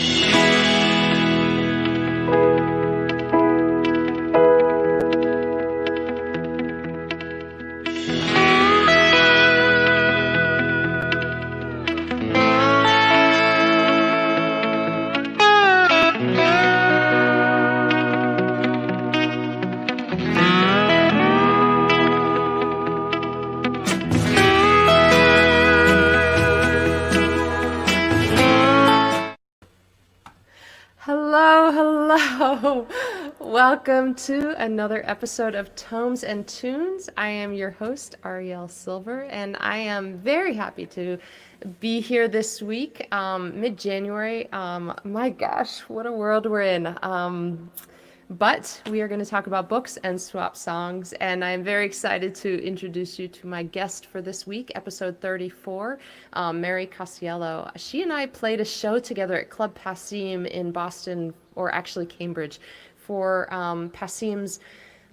Hello. Welcome to another episode of Tomes and Tunes. I am your host, Arielle Silver, and I am very happy to be here this week, mid-January. My gosh, what a world we're in. But we are going to talk about books and swap songs, and I'm very excited to introduce you to my guest for this week, episode 34, Mary Casiello. She and I played a show together at Club Passim in Boston, or actually Cambridge, for Passim's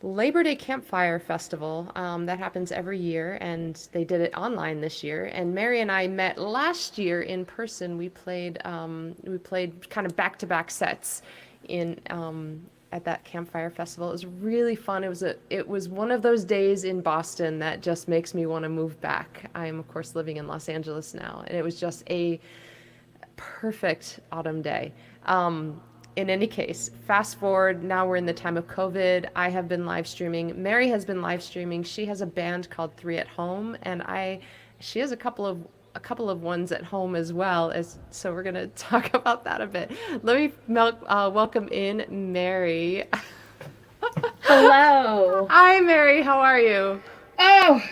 Labor Day Campfire Festival that happens every year, and they did it online this year. And Mary and I met last year in person. We played kind of back-to-back sets in at that campfire festival. It was really fun. It was one of those days in Boston that just makes me want to move back. I am, of course, living in Los Angeles now, and it was just a perfect autumn day. In any case, fast forward, now we're in the time of COVID. I have been live streaming. Mary has been live streaming. She has a band called Three at Home, and she has a couple of ones at home as well, so we're going to talk about that a bit. Let me welcome in Mary. Hello. Hi, Mary. How are you? Oh,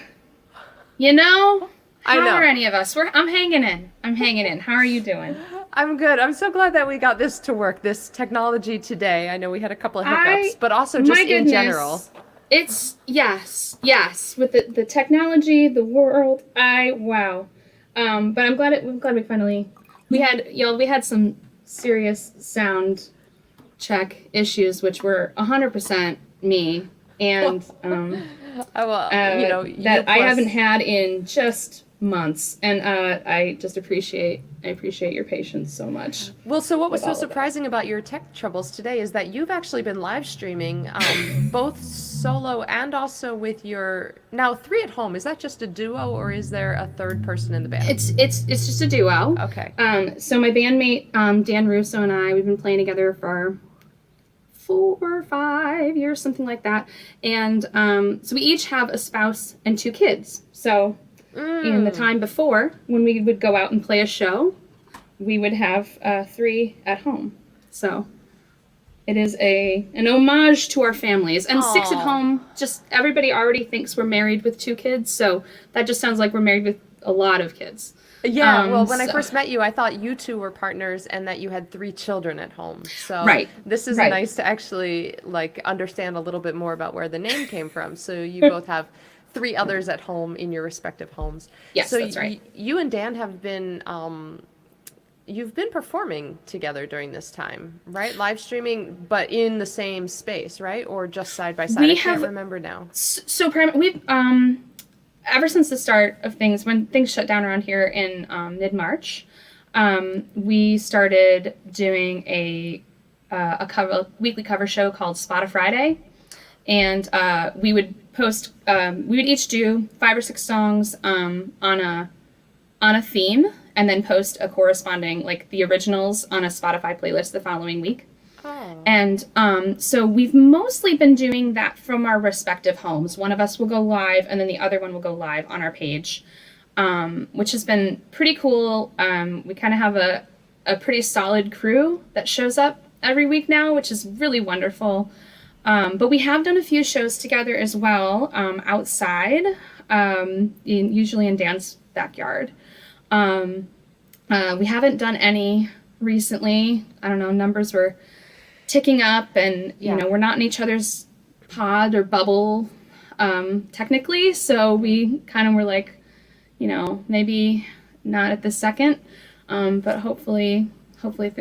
I know. How are any of us? I'm hanging in. How are you doing? I'm good. I'm so glad that we got this to work, this technology today. I know we had a couple of hiccups, but also just in general. It's, yes. With the technology, the world, wow. But I'm glad we finally, we had some serious sound check issues, which were 100% me, and that I haven't had in just months, and I just appreciate your patience so much. Well, so what was so surprising about your tech troubles today is that you've actually been live streaming both solo and also with your now Three at Home. Is that just a duo, or is there a third person in the band? It's just a duo. Okay. So my bandmate Dan Russo and I, we've been playing together for 4 or 5 years, something like that, and so we each have a spouse and 2 kids. So in the time before, when we would go out and play a show, we would have 3 at home. So it is an homage to our families. And Aww. 6 at home, just everybody already thinks we're married with 2 kids, so that just sounds like we're married with a lot of kids. Yeah, well, when I first met you, I thought you two were partners and that you had 3 children at home. So this is nice to actually understand a little bit more about where the name came from. So you both have 3 others at home in your respective homes. Yes, so that's right. You and Dan have been, you've been performing together during this time, right? Live streaming, but in the same space, right? Or just side by side? I can't remember now. So we've, ever since the start of things, when things shut down around here in mid-March, we started doing a weekly cover show called Spot a Friday, and we would post. We would each do 5 or 6 songs on a theme, and then post a corresponding, the originals, on a Spotify playlist the following week. Oh. And so we've mostly been doing that from our respective homes. One of us will go live, and then the other one will go live on our page, which has been pretty cool. We kind of have a pretty solid crew that shows up every week now, which is really wonderful. But we have done a few shows together as well, outside, usually in Dan's backyard. We haven't done any recently. I don't know, numbers were ticking up, and we're not in each other's pod or bubble technically, so we kind of were like, maybe not at the second, but hopefully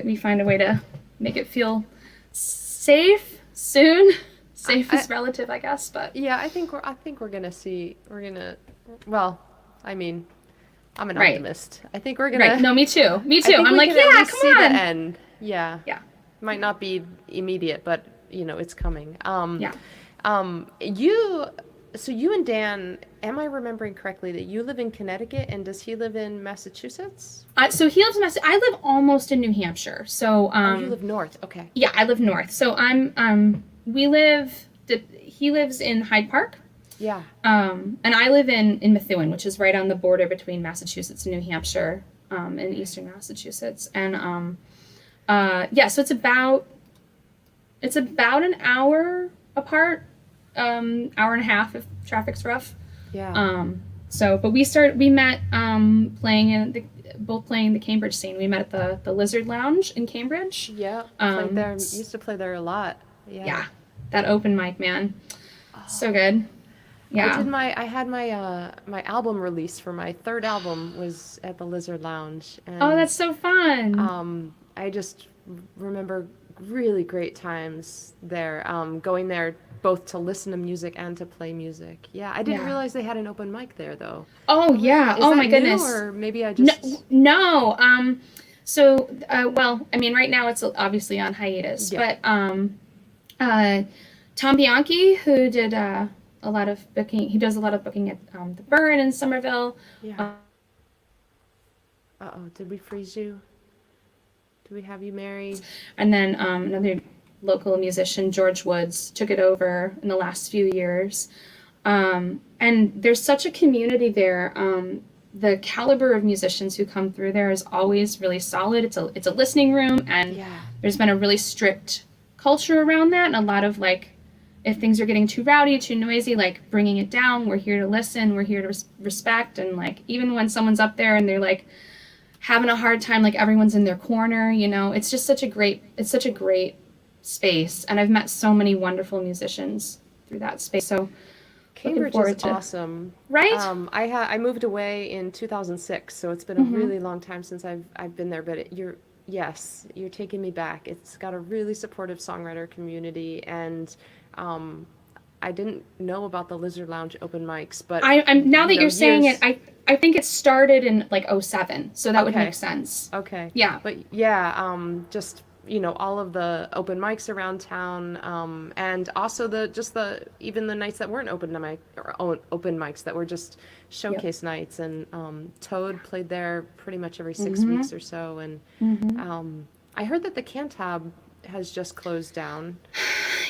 we find a way to make it feel safe soon. Safe is relative, I guess, but yeah, I think we're gonna well, I mean, I'm an optimist. I think we're gonna no, me too. I'm like, yeah, come see on. the end. Yeah. Yeah. Might not be immediate, but it's coming. Yeah. You, so you and Dan, am I remembering correctly that you live in Connecticut and does he live in Massachusetts? So he lives in I live almost in New Hampshire. So Oh, you live north. Okay. yeah, I live north. So he lives in Hyde Park. Yeah. And I live in Methuen, which is right on the border between Massachusetts and New Hampshire, in eastern Massachusetts. And yeah, so it's about an hour apart, hour and a half if traffic's rough. Yeah. But we met both playing the Cambridge scene. We met at the Lizard Lounge in Cambridge. Yeah. Played there. Used to play there a lot. Yeah. Yeah, that open mic, man, so good. Yeah. I had my album release for my third album was at the Lizard Lounge. And, Oh, that's so fun. I just remember really great times there, going there both to listen to music and to play music. Yeah, I didn't realize they had an open mic there though. Oh yeah. Is Oh that my goodness. new, or maybe I just No. Well, I mean, right now it's obviously on hiatus, Yeah. but Tom Bianchi, who did a lot of booking, he does a lot of booking at the Burn in Somerville. Yeah. Uh-oh, did we freeze you? Do we have you, Mary? And then another local musician, George Woods, took it over in the last few years. And there's such a community there. The caliber of musicians who come through there is always really solid. It's a listening room, and Yeah. there's been a really strict culture around that, and a lot of like, if things are getting too rowdy, too noisy, like bringing it down. We're here to listen. We're here to respect, and like even when someone's up there and they're like having a hard time, like everyone's in their corner, it's just such a great space, and I've met so many wonderful musicians through that space. So Cambridge is awesome. Right? I moved away in 2006, so it's been a really long time since I've been there. But you're taking me back. It's got a really supportive songwriter community, and I didn't know about the Lizard Lounge open mics, but I'm now that you're saying years- it, I think it started in like '07, so that would Okay. make sense. Okay. Yeah. But yeah, just all of the open mics around town, and also even the nights that weren't open mics that were just showcase nights, and Toad played there pretty much every 6 weeks or so, and I heard that the Cantab has just closed down.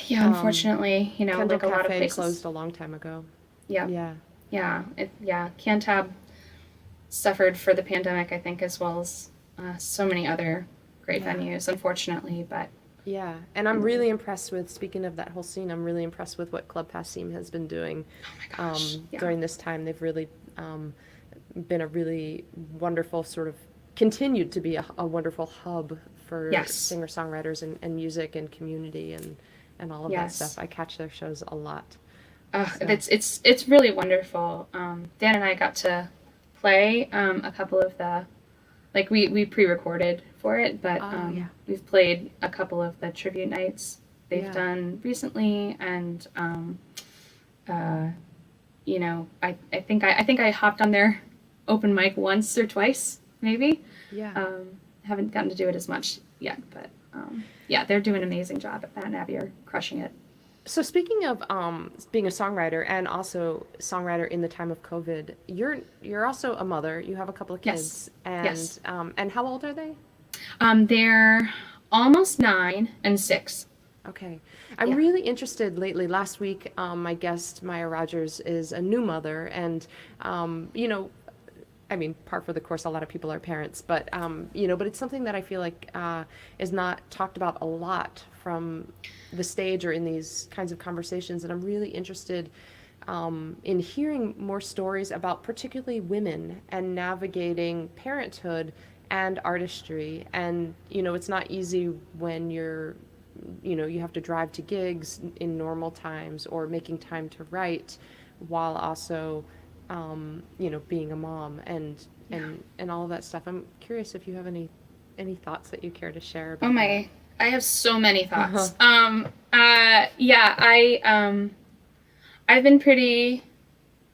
Yeah, unfortunately, Kendall like a lot of Cafe places closed a long time ago. Yeah. Yeah. Cantab suffered for the pandemic, I think, as well as so many other great venues, unfortunately. But yeah, and I'm really impressed with, speaking of that whole scene, I'm really impressed with what Club Passim has been doing during this time. They've really been a really wonderful continued to be a wonderful hub for singer-songwriters and music and community and all of that stuff. I catch their shows a lot. It's really wonderful. Dan and I got to play a couple of the, like we pre-recorded for it, but we've played a couple of the tribute nights they've done recently, and I think I hopped on their open mic once or twice, maybe. Yeah. Haven't gotten to do it as much yet, but they're doing an amazing job at that, and Abby are crushing it. So speaking of being a songwriter and also songwriter in the time of COVID, you're also a mother. You have a couple of kids, and how old are they? They're almost 9 and 6. Okay, I'm really interested lately. Last week, my guest Maya Rogers is a new mother, and I mean, par for the course, a lot of people are parents, but but it's something that I feel like is not talked about a lot from the stage or in these kinds of conversations, and I'm really interested in hearing more stories about particularly women and navigating parenthood and artistry. And it's not easy when you have to drive to gigs in normal times, or making time to write while also being a mom and all of that stuff. I'm curious if you have any thoughts that you care to share about that. I have so many thoughts. I've been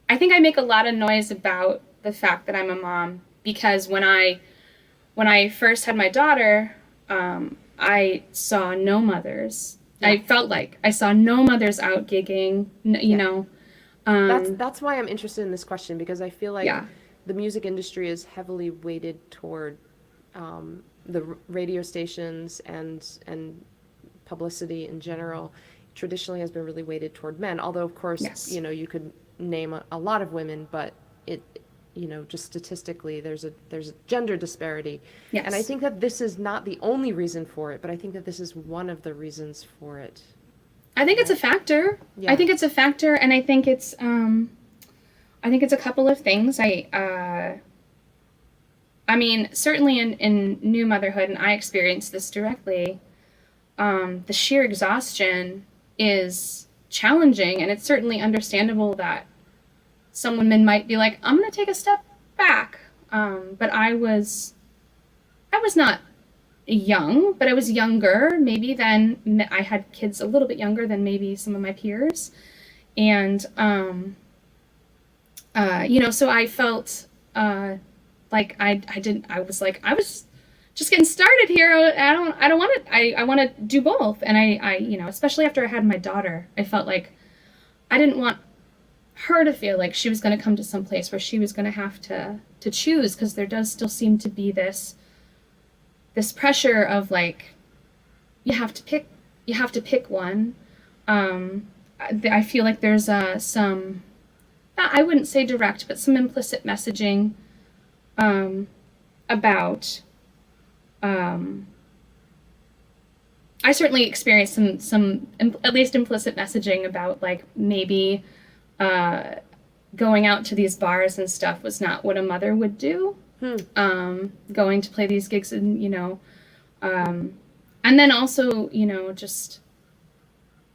I think I make a lot of noise about the fact that I'm a mom, because when I first had my daughter, I saw no mothers. Yeah. I felt like I saw no mothers out gigging, you know. That's why I'm interested in this question, because I feel like the music industry is heavily weighted toward the radio stations and publicity in general. Traditionally has been really weighted toward men, although of course, you know, you could name a lot of women, but it, you know, just statistically there's a gender disparity. Yes. And I think that this is not the only reason for it, but I think that this is one of the reasons for it. I think it's a factor. Yeah. I think it's a factor, and I think it's a couple of things. I mean, certainly in new motherhood, and I experienced this directly, the sheer exhaustion is challenging, and it's certainly understandable that some women might be like, I'm going to take a step back. But I was not young, but I was younger maybe than, I had kids a little bit younger than maybe some of my peers. And, you know, so I felt like I was just getting started here. I don't want to, I want to do both. And I, you know, especially after I had my daughter, I felt like I didn't want her to feel like she was going to come to some place where she was going to have to choose, because there does still seem to be this pressure of like, you have to pick one. I feel like there's some, I wouldn't say direct, but some implicit messaging about, I certainly experienced some at least implicit messaging about like maybe going out to these bars and stuff was not what a mother would do. Going to play these gigs, and you know, and then also, you know, just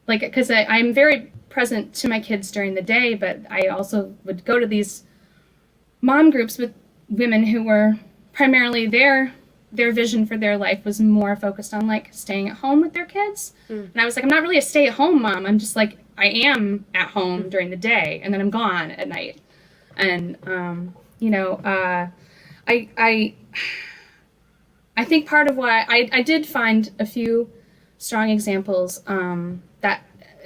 like, because I'm very present to my kids during the day, but I also would go to these mom groups with women who were primarily their vision for their life was more focused on like staying at home with their kids. And I was like, I'm not really a stay-at-home mom. I'm just like, I am at home during the day, and then I'm gone at night. And you know, I think part of why I did find a few strong examples, that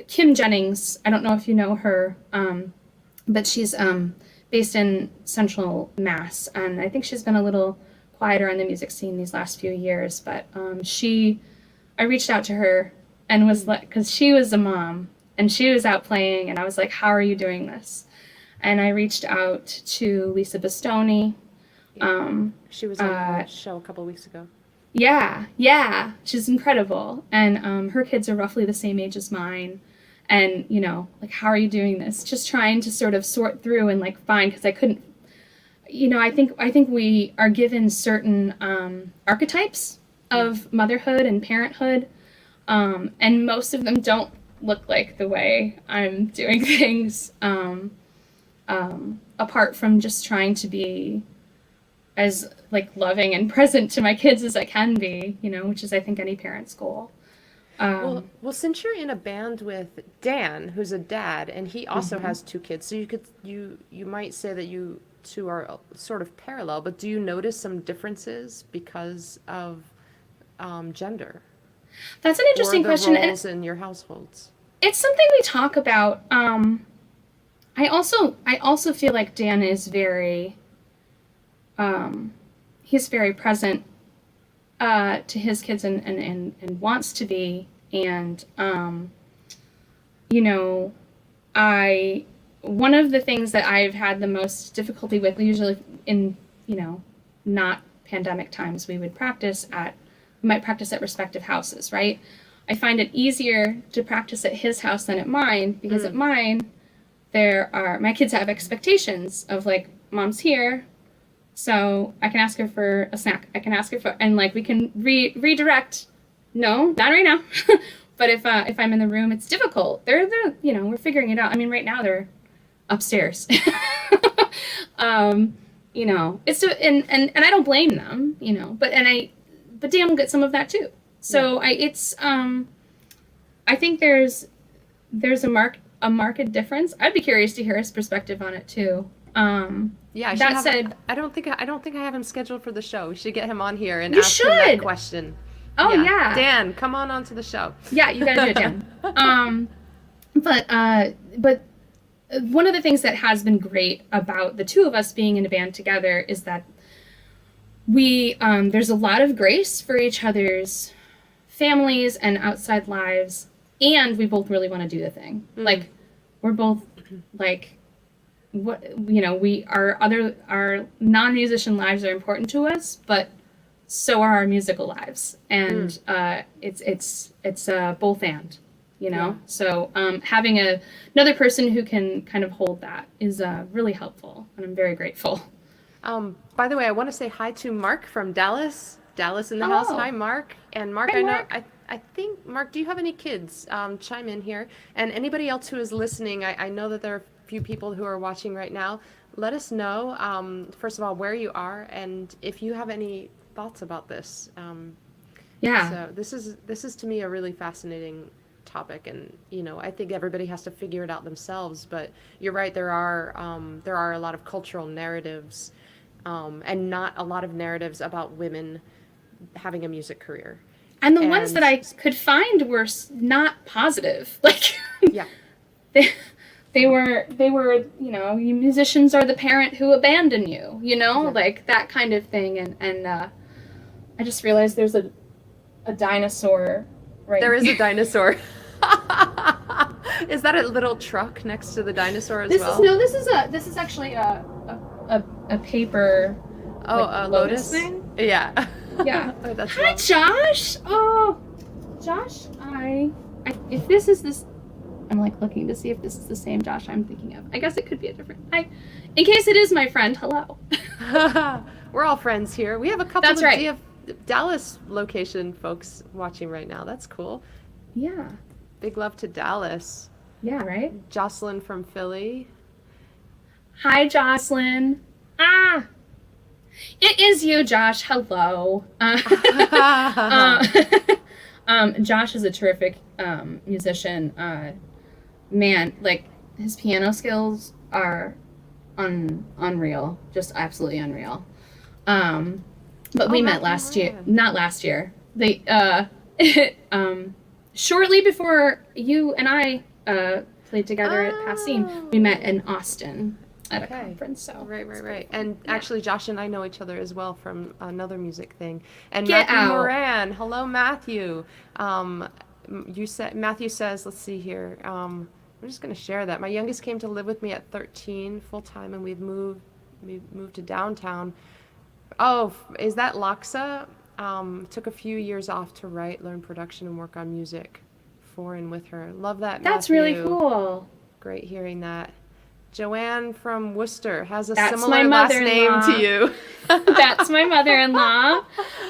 Kim Jennings, I don't know if you know her, but she's based in Central Mass, and I think she's been a little quieter on the music scene these last few years, but I reached out to her and was like, because she was a mom and she was out playing, and I was like, how are you doing this? And I reached out to Lisa Bastoni. She was on the show a couple of weeks ago. Yeah, she's incredible, and her kids are roughly the same age as mine. And you know, like, how are you doing this? Just trying to sort of sort through and like find, because I couldn't, you know, I think we are given certain archetypes of motherhood and parenthood, and most of them don't look like the way I'm doing things, apart from just trying to be as like loving and present to my kids as I can be, you know, which is I think any parent's goal. Well, since you're in a band with Dan, who's a dad, and he also has two kids, so you might say that you two are sort of parallel, but do you notice some differences because of gender? That's an interesting question. Or the roles in your households? It's something we talk about. I also feel like Dan is very, he's very present to his kids and wants to be, and you know, one of the things that I've had the most difficulty with, usually in, you know, not pandemic times, we might practice at respective houses, right? I find it easier to practice at his house than at mine, because at mine, my kids have expectations of like, mom's here, so I can ask her for a snack. I can ask her and like, we can redirect. No, not right now. But if I'm in the room, it's difficult. They're you know, we're figuring it out. I mean, right now they're upstairs. You know, it's and I don't blame them, you know, but Dan will get some of that too. So I think there's a marked difference. I'd be curious to hear his perspective on it too. That said, I don't think I have him scheduled for the show. We should get him on here and ask him that question. Oh yeah. Dan, come on onto the show. Yeah, you gotta do it, Dan. But one of the things that has been great about the two of us being in a band together is that we there's a lot of grace for each other's families and outside lives, and we both really want to do the thing. Like, we're both like, what, you know, our non-musician lives are important to us, but so are our musical lives, and it's both and, you know. Yeah. So having another person who can kind of hold that is really helpful, and I'm very grateful. By the way, I want to say hi to Mark from Dallas. Dallas in the house. Hi, Mark. And Mark, Hi, I know, Mark. I think, Mark, do you have any kids? Chime in here. And anybody else who is listening, I know that there are a few people who are watching right now. Let us know, first of all, where you are and if you have any thoughts about this. Yeah. So this is to me a really fascinating topic, and you know, I think everybody has to figure it out themselves. But you're right, there are a lot of cultural narratives, and not a lot of narratives about women having a music career. And the ones that I could find were not positive. Like, Yeah. they were, you know, you musicians are the parent who abandon you, you know, Yeah. like that kind of thing. And I just realized there's a dinosaur right There is here. a dinosaur. Is that a little truck next to the dinosaur as This well? is actually a paper. Oh, like, a lotus lotus thing? Yeah. Yeah. Oh, that's Hi, lovely. Josh. Oh, Josh. If this is this, I'm like looking to see if this is the same Josh I'm thinking of. I guess it could be a different. In case it is my friend. Hello. We're all friends here. We have a couple That's of right. Dallas location folks watching right now. That's cool. Yeah. Big love to Dallas. Yeah. Right. Jocelyn from Philly. Hi, Jocelyn. Ah. It is you, Josh. Hello. Josh is a terrific musician. Man, like, his piano skills are unreal, just absolutely unreal. But we met last year, not last year. They shortly before you and I played together at Passim, we met in Austin at a conference. So Right. And actually, Josh and I know each other as well from another music thing. And Get Matthew out. Moran, hello, Matthew. Matthew says, let's see here. I'm just going to share that. My youngest came to live with me at 13, full time, and we moved to downtown. Oh, is that Laksa? Took a few years off to write, learn production, and work on music for and with her. Love that, That's Matthew. really cool. Great hearing that. Joanne from Worcester has a That's similar my last name mother-in-law. to you. That's my mother-in-law.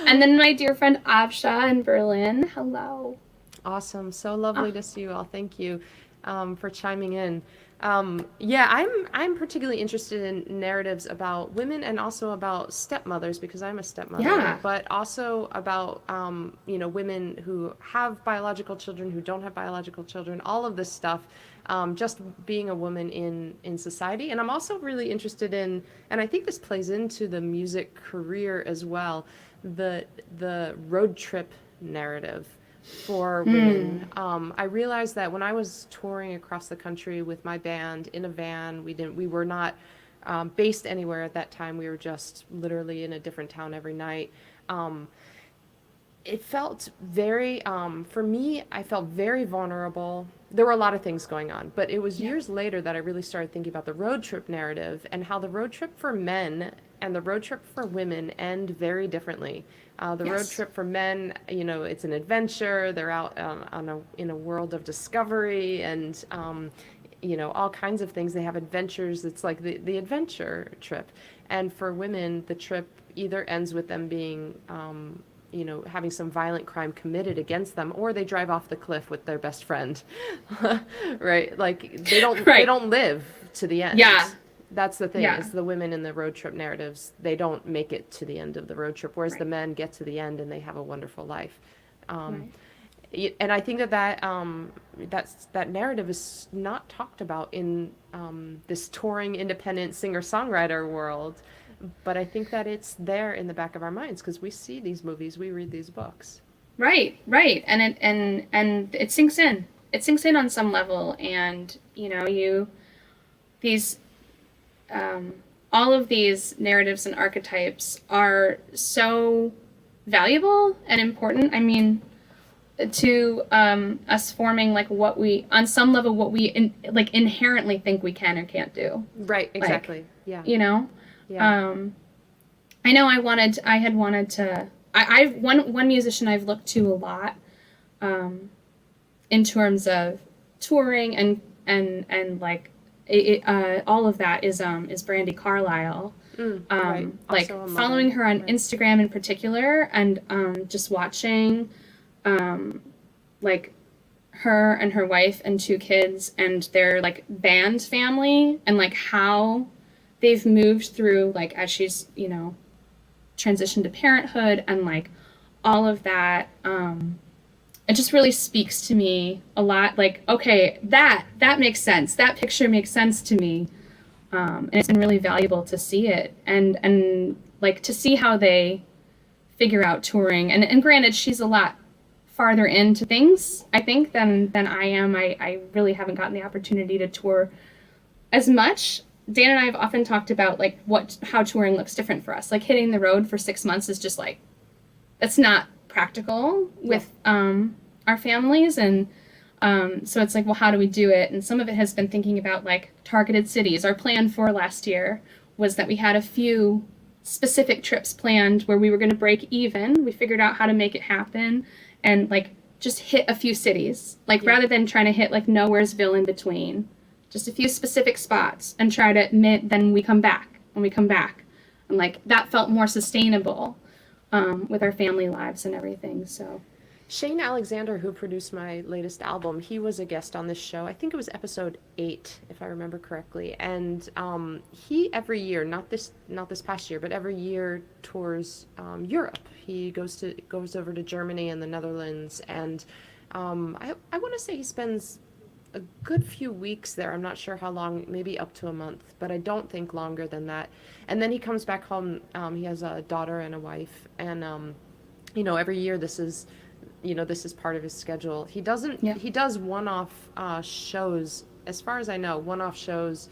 And then my dear friend Avsha in Berlin. Hello. Awesome. So lovely to see you all. Thank you for chiming in. Yeah, I'm particularly interested in narratives about women and also about stepmothers because I'm a stepmother. Yeah. But also about women who have biological children, who don't have biological children, all of this stuff. Just being a woman in society. And I'm also really interested in, and I think this plays into the music career as well, the road trip narrative for women. I realized that when I was touring across the country with my band in a van, we were not based anywhere at that time. We were just literally in a different town every night. It felt very, for me, I felt very vulnerable. There were a lot of things going on, but it was years later that I really started thinking about the road trip narrative and how the road trip for men and the road trip for women end very differently. The road trip for men, it's an adventure. They're out in a world of discovery and, all kinds of things. They have adventures. It's like the adventure trip. And for women, the trip either ends with them being, having some violent crime committed against them, or they drive off the cliff with their best friend, right? Like they don't live to the end. Yeah. That's the thing, Yeah. is the women in the road trip narratives, they don't make it to the end of the road trip, whereas the men get to the end and they have a wonderful life. And I think that narrative is not talked about in this touring independent singer-songwriter world, but I think that it's there in the back of our minds because we see these movies, we read these books. Right. And it sinks in. It sinks in on some level, and these all of these narratives and archetypes are so valuable and important. I mean, to us forming like what we, on some level, what we inherently think we can or can't do. Right, exactly. Like, yeah. Yeah. I know I had wanted to, I've one musician I've looked to a lot, in terms of touring and like all of that is Brandy Carlisle. Right. Like Also a mother. following her on Right. Instagram in particular, and just watching like her and her wife and two kids and their like band family, and like how they've moved through, like, as she's transitioned to parenthood and like all of that. It just really speaks to me a lot. Like, okay, that makes sense. That picture makes sense to me. And it's been really valuable to see it, and like to see how they figure out touring. And granted, she's a lot farther into things, I think, than I am. I really haven't gotten the opportunity to tour as much. Dan and I have often talked about like how touring looks different for us. Like hitting the road for 6 months is just like, that's not practical with our families. And so it's like, well, how do we do it? And some of it has been thinking about like targeted cities. Our plan for last year was that we had a few specific trips planned where we were going to break even. We figured out how to make it happen and like just hit a few cities, like rather than trying to hit like nowheresville in between, just a few specific spots, and try to then we come back and we come back. And like that felt more sustainable with our family lives and everything. So Shane Alexander, who produced my latest album, he was a guest on this show. I think it was episode 8, if I remember correctly. And he every year, not this past year, but every year tours Europe. He goes over to Germany and the Netherlands, and I want to say he spends a good few weeks there. I'm not sure how long, maybe up to a month, but I don't think longer than that. And then he comes back home. He has a daughter and a wife, and every year this is part of his schedule. He does one-off shows, as far as I know, one-off shows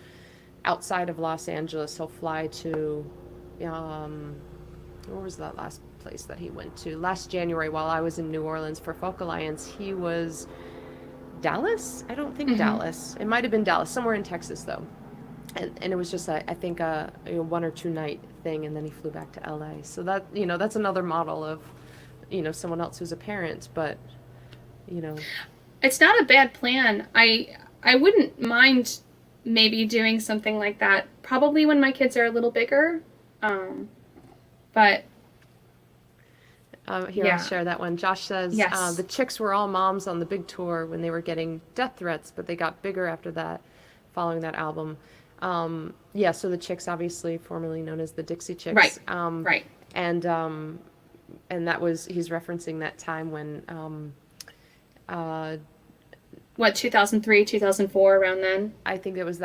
outside of Los Angeles. He'll fly to, where was that last place that he went to? Last January, while I was in New Orleans for Folk Alliance, he was Dallas? I don't think Dallas. It might have been Dallas, somewhere in Texas, though. And it was just, I think, a 1 or 2 night thing, and then he flew back to LA. So that, that's another model of, someone else who's a parent, but, it's not a bad plan. I wouldn't mind maybe doing something like that, probably when my kids are a little bigger. But here, I'll share that one. Josh says, yes. The chicks were all moms on the big tour when they were getting death threats, but they got bigger after that, following that album. So the Chicks, obviously formerly known as the Dixie Chicks. Right. Right. And that was, he's referencing that time when, 2003, 2004, around then? I think that was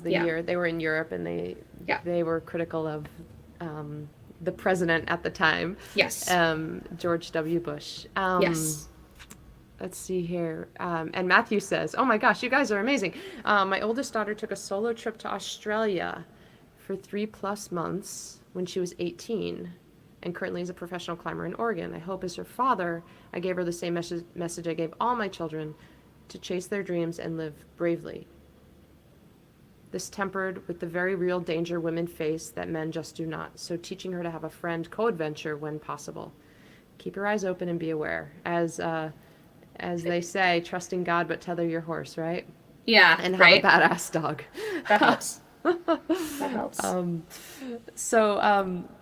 the year they were in Europe, and they were critical of the president at the time. Yes. George W. Bush. Yes. Let's see here. And Matthew says, oh my gosh, you guys are amazing. My oldest daughter took a solo trip to Australia for 3+ months when she was 18, and currently is a professional climber in Oregon. I hope as her father, I gave her the same message I gave all my children, to chase their dreams and live bravely. This tempered with the very real danger women face that men just do not. So teaching her to have a friend co-adventure when possible. Keep your eyes open and be aware. As they say, trust in God, but tether your horse, right? Yeah, and have a badass dog. That helps. That helps.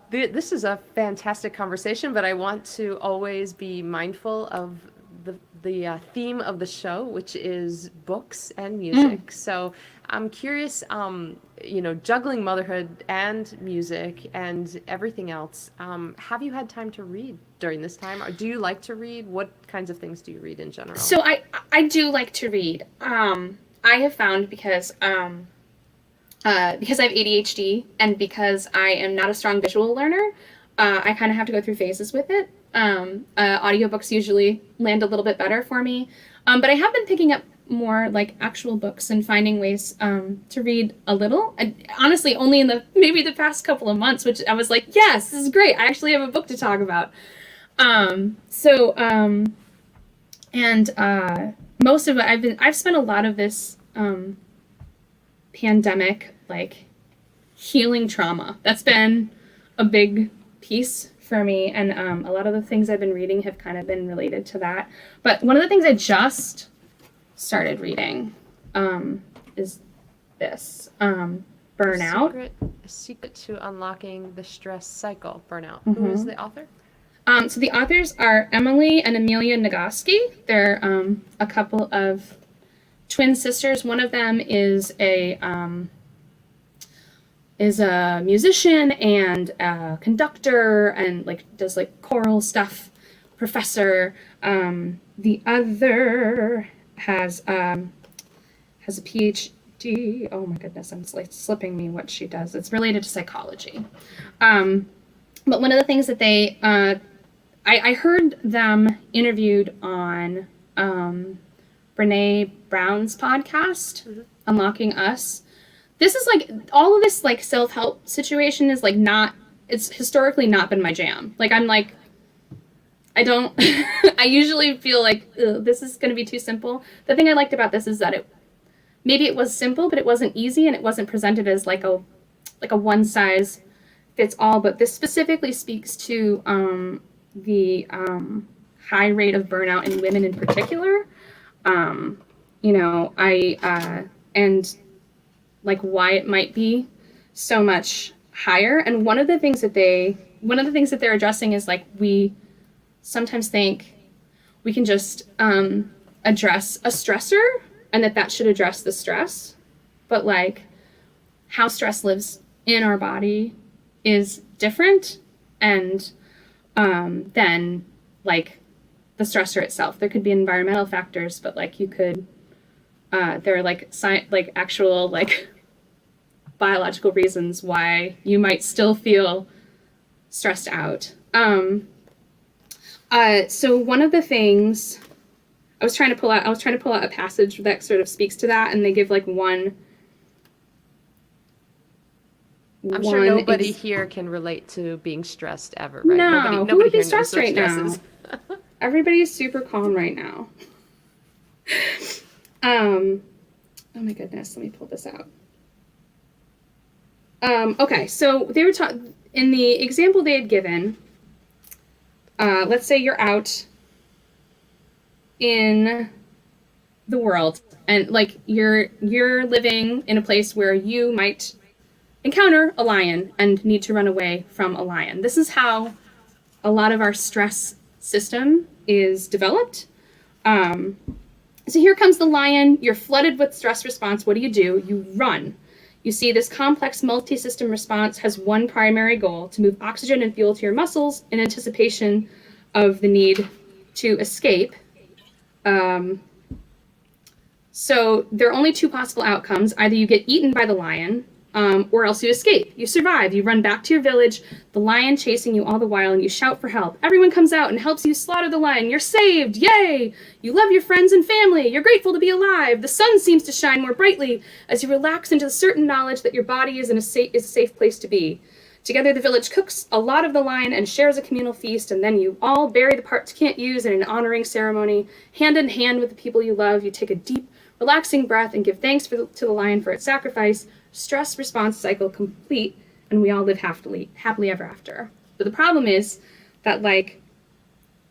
This is a fantastic conversation, but I want to always be mindful of the theme of the show, which is books and music. So I'm curious, juggling motherhood and music and everything else. Have you had time to read during this time? Or do you like to read? What kinds of things do you read in general? So I do like to read. I have found because I have ADHD and because I am not a strong visual learner, I kind of have to go through phases with it. Audiobooks usually land a little bit better for me. But I have been picking up more like actual books and finding ways to read a little. And honestly, only in maybe the past couple of months, which I was like, yes, this is great. I actually have a book to talk about. Most of it, I've spent a lot of this pandemic like healing trauma. That's been a big piece for me, and a lot of the things I've been reading have kind of been related to that. But one of the things I just started reading is this Burnout. A secret to unlocking the stress cycle, Burnout. Mm-hmm. Who is the author? So the authors are Emily and Amelia Nagoski. They're a couple of twin sisters. One of them is a musician and a conductor and like does like choral stuff, professor. The other has a PhD. Oh my goodness, it's like slipping me what she does. It's related to psychology. But one of the things that they, I heard them interviewed on Brene Brown's podcast, mm-hmm. Unlocking Us. This is like, all of this like self-help situation is like not, it's historically not been my jam. Like I'm like, I don't, I usually feel like this is going to be too simple. The thing I liked about this is that maybe it was simple, but it wasn't easy and it wasn't presented as like a one size fits all. But this specifically speaks to the high rate of burnout in women in particular. And like why it might be so much higher. And one of the things that they're addressing is like we sometimes think we can just address a stressor and that should address the stress, but like how stress lives in our body is different and than like the stressor itself. There could be environmental factors, but like you could there are like actual like biological reasons why you might still feel stressed out. So one of the things I was trying to pull out a passage that sort of speaks to that, and they give like one. I'm sure nobody here can relate to being stressed ever, right? No, who would be stressed right now? Everybody's super calm right now. Oh my goodness, let me pull this out. Okay, so they were in the example they had given. Let's say you're out in the world and like you're living in a place where you might encounter a lion and need to run away from a lion. This is how a lot of our stress system is developed. So here comes the lion. You're flooded with stress response. What do? You run. You see this complex multi-system response has one primary goal: to move oxygen and fuel to your muscles in anticipation of the need to escape. So there are only two possible outcomes. Either you get eaten by the lion, or else you escape. You survive. You run back to your village, the lion chasing you all the while, and you shout for help. Everyone comes out and helps you slaughter the lion. You're saved. Yay! You love your friends and family. You're grateful to be alive. The sun seems to shine more brightly as you relax into the certain knowledge that your body is a safe place to be. Together, the village cooks a lot of the lion and shares a communal feast, and then you all bury the parts you can't use in an honoring ceremony. Hand in hand with the people you love, you take a deep, relaxing breath and give thanks to the lion for its sacrifice. Stress response cycle complete, and we all live happily ever after. But the problem is that, like,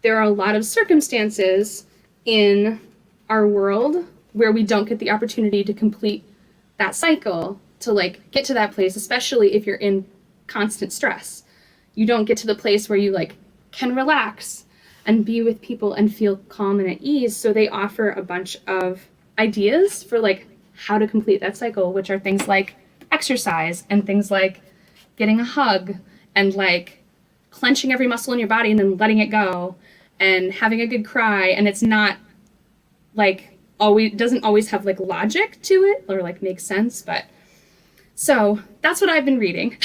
there are a lot of circumstances in our world where we don't get the opportunity to complete that cycle, to, like, get to that place, especially if you're in constant stress. You don't get to the place where you, like, can relax and be with people and feel calm and at ease. So they offer a bunch of ideas for, like, how to complete that cycle, which are things like exercise and things like getting a hug and like clenching every muscle in your body and then letting it go and having a good cry. And it's not like doesn't always have like logic to it or like make sense. But so that's what I've been reading.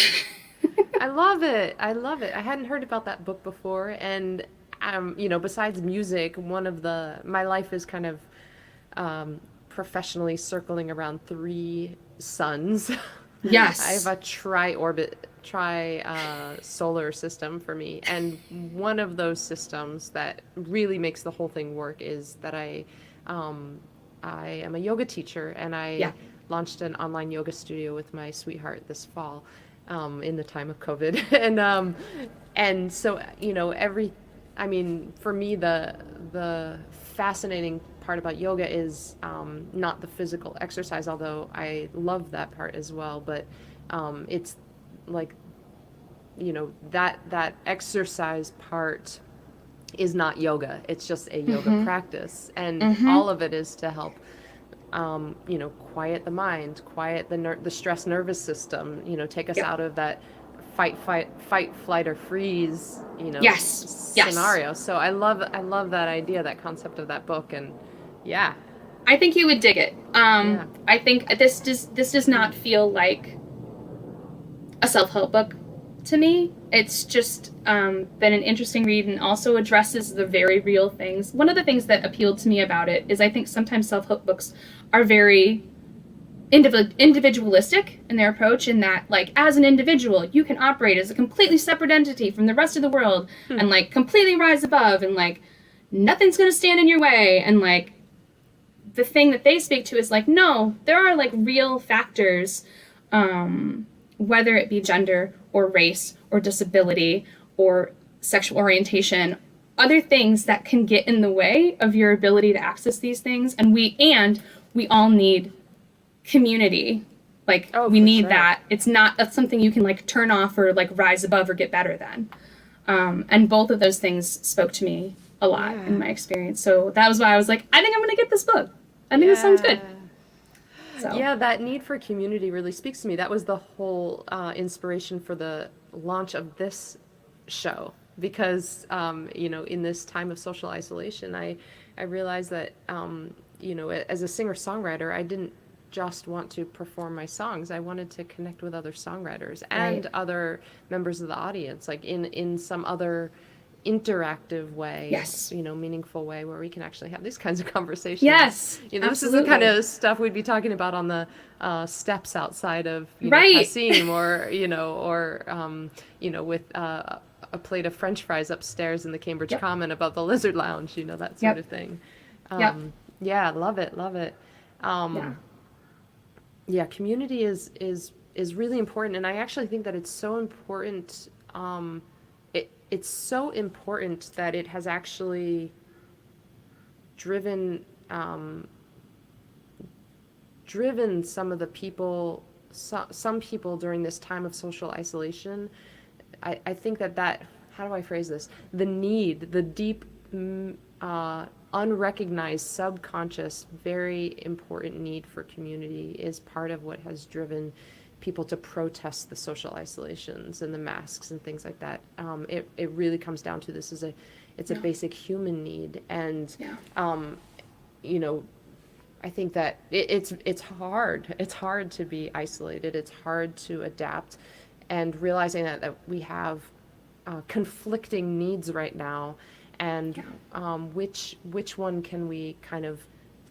I love it. I love it. I hadn't heard about that book before, and besides music, my life is kind of professionally circling around three suns. I have Yes. a solar system for me, and one of those systems that really makes the whole thing work is that I am a yoga teacher, and Yeah. I launched an online yoga studio with my sweetheart this fall, in the time of COVID, and so I mean, for me, the fascinating part about yoga is not the physical exercise, although I love that part as well, but it's like, that exercise part is not yoga. It's just a yoga Mm-hmm. practice, and Mm-hmm. all of it is to help, quiet the mind, quiet the stress nervous system. Take us Yep. out of that fight, flight, or freeze, Yes. Yes. scenario. So I love that idea, that concept of that book, and yeah, I think you would dig it. yeah, I think this does not feel like a self-help book to me. It's just been an interesting read and also addresses the very real things. One of the things that appealed to me about it is I think sometimes self-help books are very individualistic in their approach, in that, like, as an individual you can operate as a completely separate entity from the rest of the world and like completely rise above, and like nothing's going to stand in your way, and like the thing that they speak to is like, no, there are like real factors, whether it be gender or race or disability or sexual orientation, other things that can get in the way of your ability to access these things. And we all need community. Like, oh, we for need sure. that. That's something you can like turn off or like rise above or get better than. And both of those things spoke to me a lot in Yeah, my experience. So that was why I was like, I think I'm going to get this book. I think this sounds good. yeah. So, Yeah, that need for community really speaks to me. That was the whole inspiration for the launch of this show, because in this time of social isolation, I realized that as a singer-songwriter, I didn't just want to perform my songs. I wanted to connect with other songwriters right. and other members of the audience, like in some other interactive way, Yes. meaningful way, where we can actually have these kinds of conversations. Yes, This is the kind absolutely. of stuff we'd be talking about on the steps outside of, Right. Cassim, or with a plate of French fries upstairs in the Cambridge Yep. Common above the Lizard Lounge, that sort Yep. of thing. Yep. Yeah, love it, love it. Yeah. Yeah, community is really important, and I actually think that it's so important. It's so important that it has actually driven driven some of the people, some people during this time of social isolation. I think that, how do I phrase this? The deep, unrecognized, subconscious, very important need for community is part of what has driven people to protest the social isolations and the masks and things like that. It really comes down to this is it's a Yeah. basic human need, and Yeah. you know, I think that it's hard. It's hard to be isolated. It's hard to adapt, and realizing that we have conflicting needs right now, and Yeah. which one can we kind of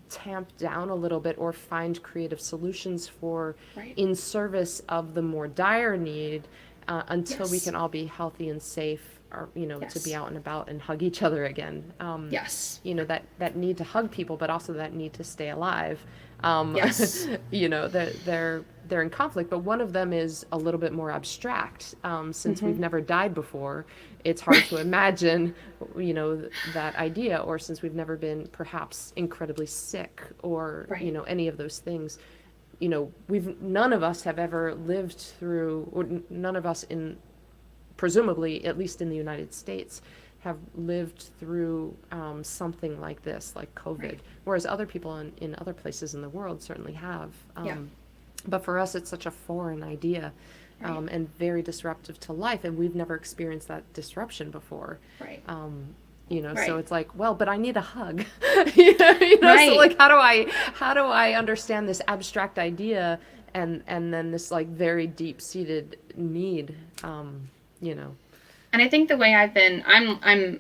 tamp down a little bit or find creative solutions for Right. in service of the more dire need, until we Yes. can all be healthy and safe, or to be Yes. out and about and hug each other again. Yes. That need to hug people, but also that need to stay alive. Yes. They're in conflict, but one of them is a little bit more abstract. Since Mm-hmm. we've never died before, it's hard to imagine, that idea, or since we've never been perhaps incredibly sick, or Right. any of those things. None of us have ever lived through, or none of us presumably, at least in the United States, have lived through something like this, like COVID, Right. whereas other people in other places in the world certainly have. Yeah. But for us, it's such a foreign idea, Right. and very disruptive to life, and we've never experienced that disruption before. Right. So Right. it's like, well, but I need a hug. So Right. like, how do I understand this abstract idea and then this like very deep-seated need, you know. And I think the way I'm a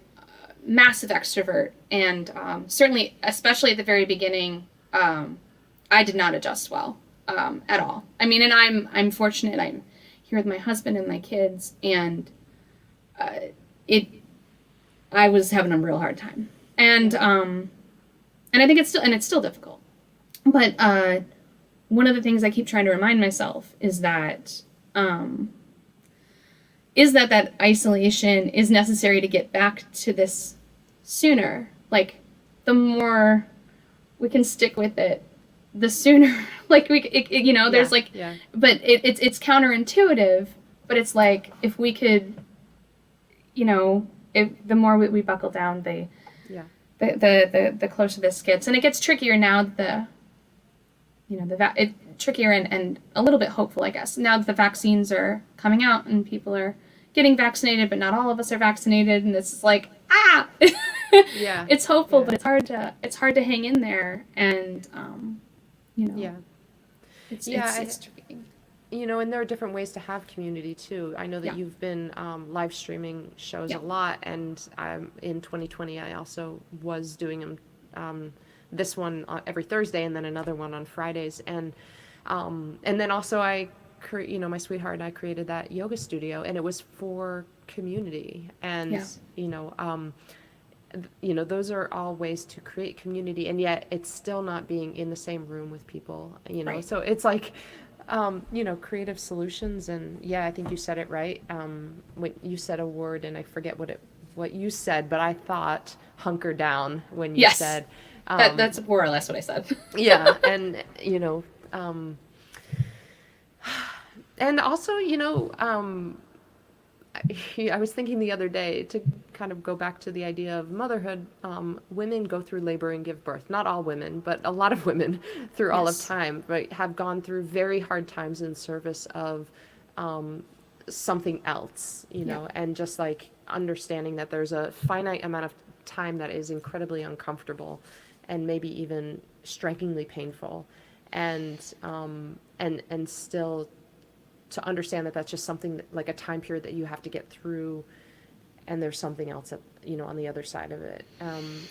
massive extrovert, and certainly, especially at the very beginning, I did not adjust well at all. I mean, and I'm fortunate. I'm here with my husband and my kids, and I was having a real hard time, and I think it's still difficult. But one of the things I keep trying to remind myself is that that isolation is necessary to get back to this sooner. Like, the more we can stick with it, the sooner. Like, there's but it's counterintuitive. But it's like, if we could, the more we buckle down, the closer this gets, and it gets trickier now. Trickier and a little bit hopeful, I guess, now that the vaccines are coming out and people are getting vaccinated, but not all of us are vaccinated, and it's like, Yeah. It's hopeful, but it's hard to hang in there, and it's tricky. And there are different ways to have community too. I know that you've been live streaming shows a lot, and in 2020 I also was doing them, this one every Thursday and then another one on Fridays, and then also my sweetheart and I created that yoga studio, and it was for community, and those are all ways to create community, and yet it's still not being in the same room with people, Right. So it's like, creative solutions. And I think you said it right. When you said a word, and I forget what you said, but I thought hunker down when you said, that's more or less what I said. yeah. And, and also, I was thinking the other day, to kind of go back to the idea of motherhood, women go through labor and give birth. Not all women, but a lot of women through all of time, right, have gone through very hard times in service of something else, and just like understanding that there's a finite amount of time that is incredibly uncomfortable and maybe even strikingly painful, and still to understand that that's just something like a time period that you have to get through, and there's something else on the other side of it, and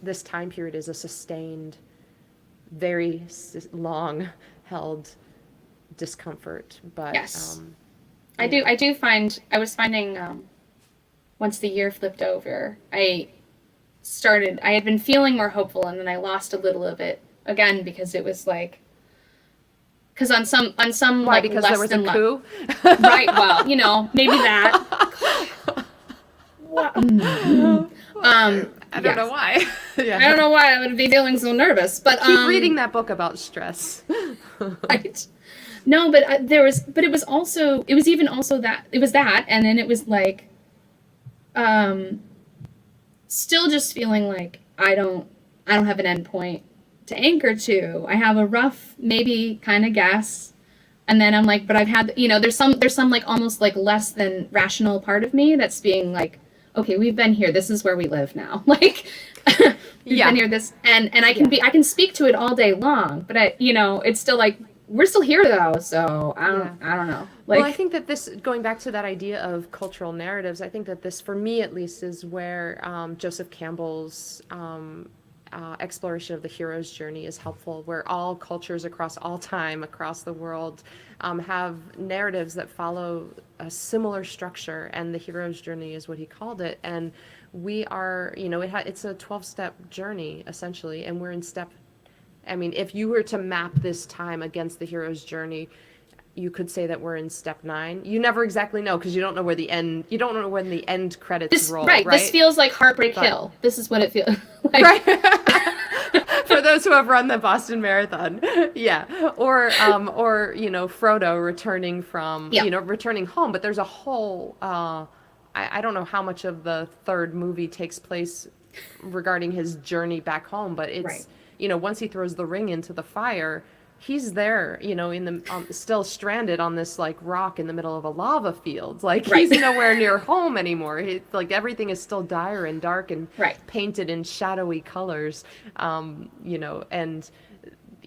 this time period is a sustained, very long held discomfort. But yes, I was finding once the year flipped over, I had been feeling more hopeful, and then I lost a little of it again, because it was like, because on some why, like, because less there was than a coup? Right, well, maybe that. I don't know why. I don't know why I would be feeling so nervous, but keep reading that book about stress. Right. No, but it was that, and then it was like, still just feeling like I don't have an end point to anchor to. I have a rough, maybe kind of guess, and then I'm like, but I've had, there's some like almost like less than rational part of me that's being like, okay, we've been here. This is where we live now. Like, we've been here. This, and I can speak to it all day long, but it's still like, we're still here though. So I don't know. Like, well, I think that this, going back to that idea of cultural narratives, I think that this, for me at least, is where Joseph Campbell's exploration of the hero's journey is helpful, where all cultures across all time, across the world, have narratives that follow a similar structure, and the hero's journey is what he called it. And we are, it's a 12-step journey, essentially, and we're in step, if you were to map this time against the hero's journey, you could say that we're in step 9. You never exactly know, because you don't know when the end credits roll. Right. This feels like Heartbreak Hill. This is what it feels like. Right. For those who have run the Boston Marathon. Yeah. Or Frodo returning from, returning home. But there's a whole, I don't know how much of the third movie takes place regarding his journey back home, but it's, once he throws the ring into the fire, he's there, in the still stranded on this like rock in the middle of a lava field. Like, he's nowhere near home anymore. Like, everything is still dire and dark and painted in shadowy colors, and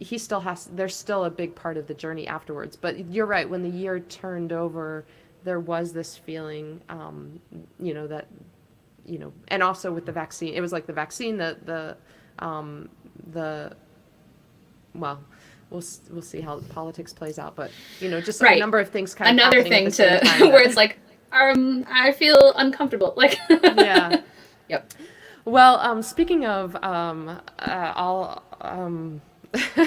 he still has, there's still a big part of the journey afterwards. But you're right, when the year turned over, there was this feeling, that, and also with the vaccine, it was like the vaccine, the well, we'll see how politics plays out, but just a number of things kind of another happening thing at the same time where it's like, I feel uncomfortable. Like, yeah. Yep. Well, speaking of I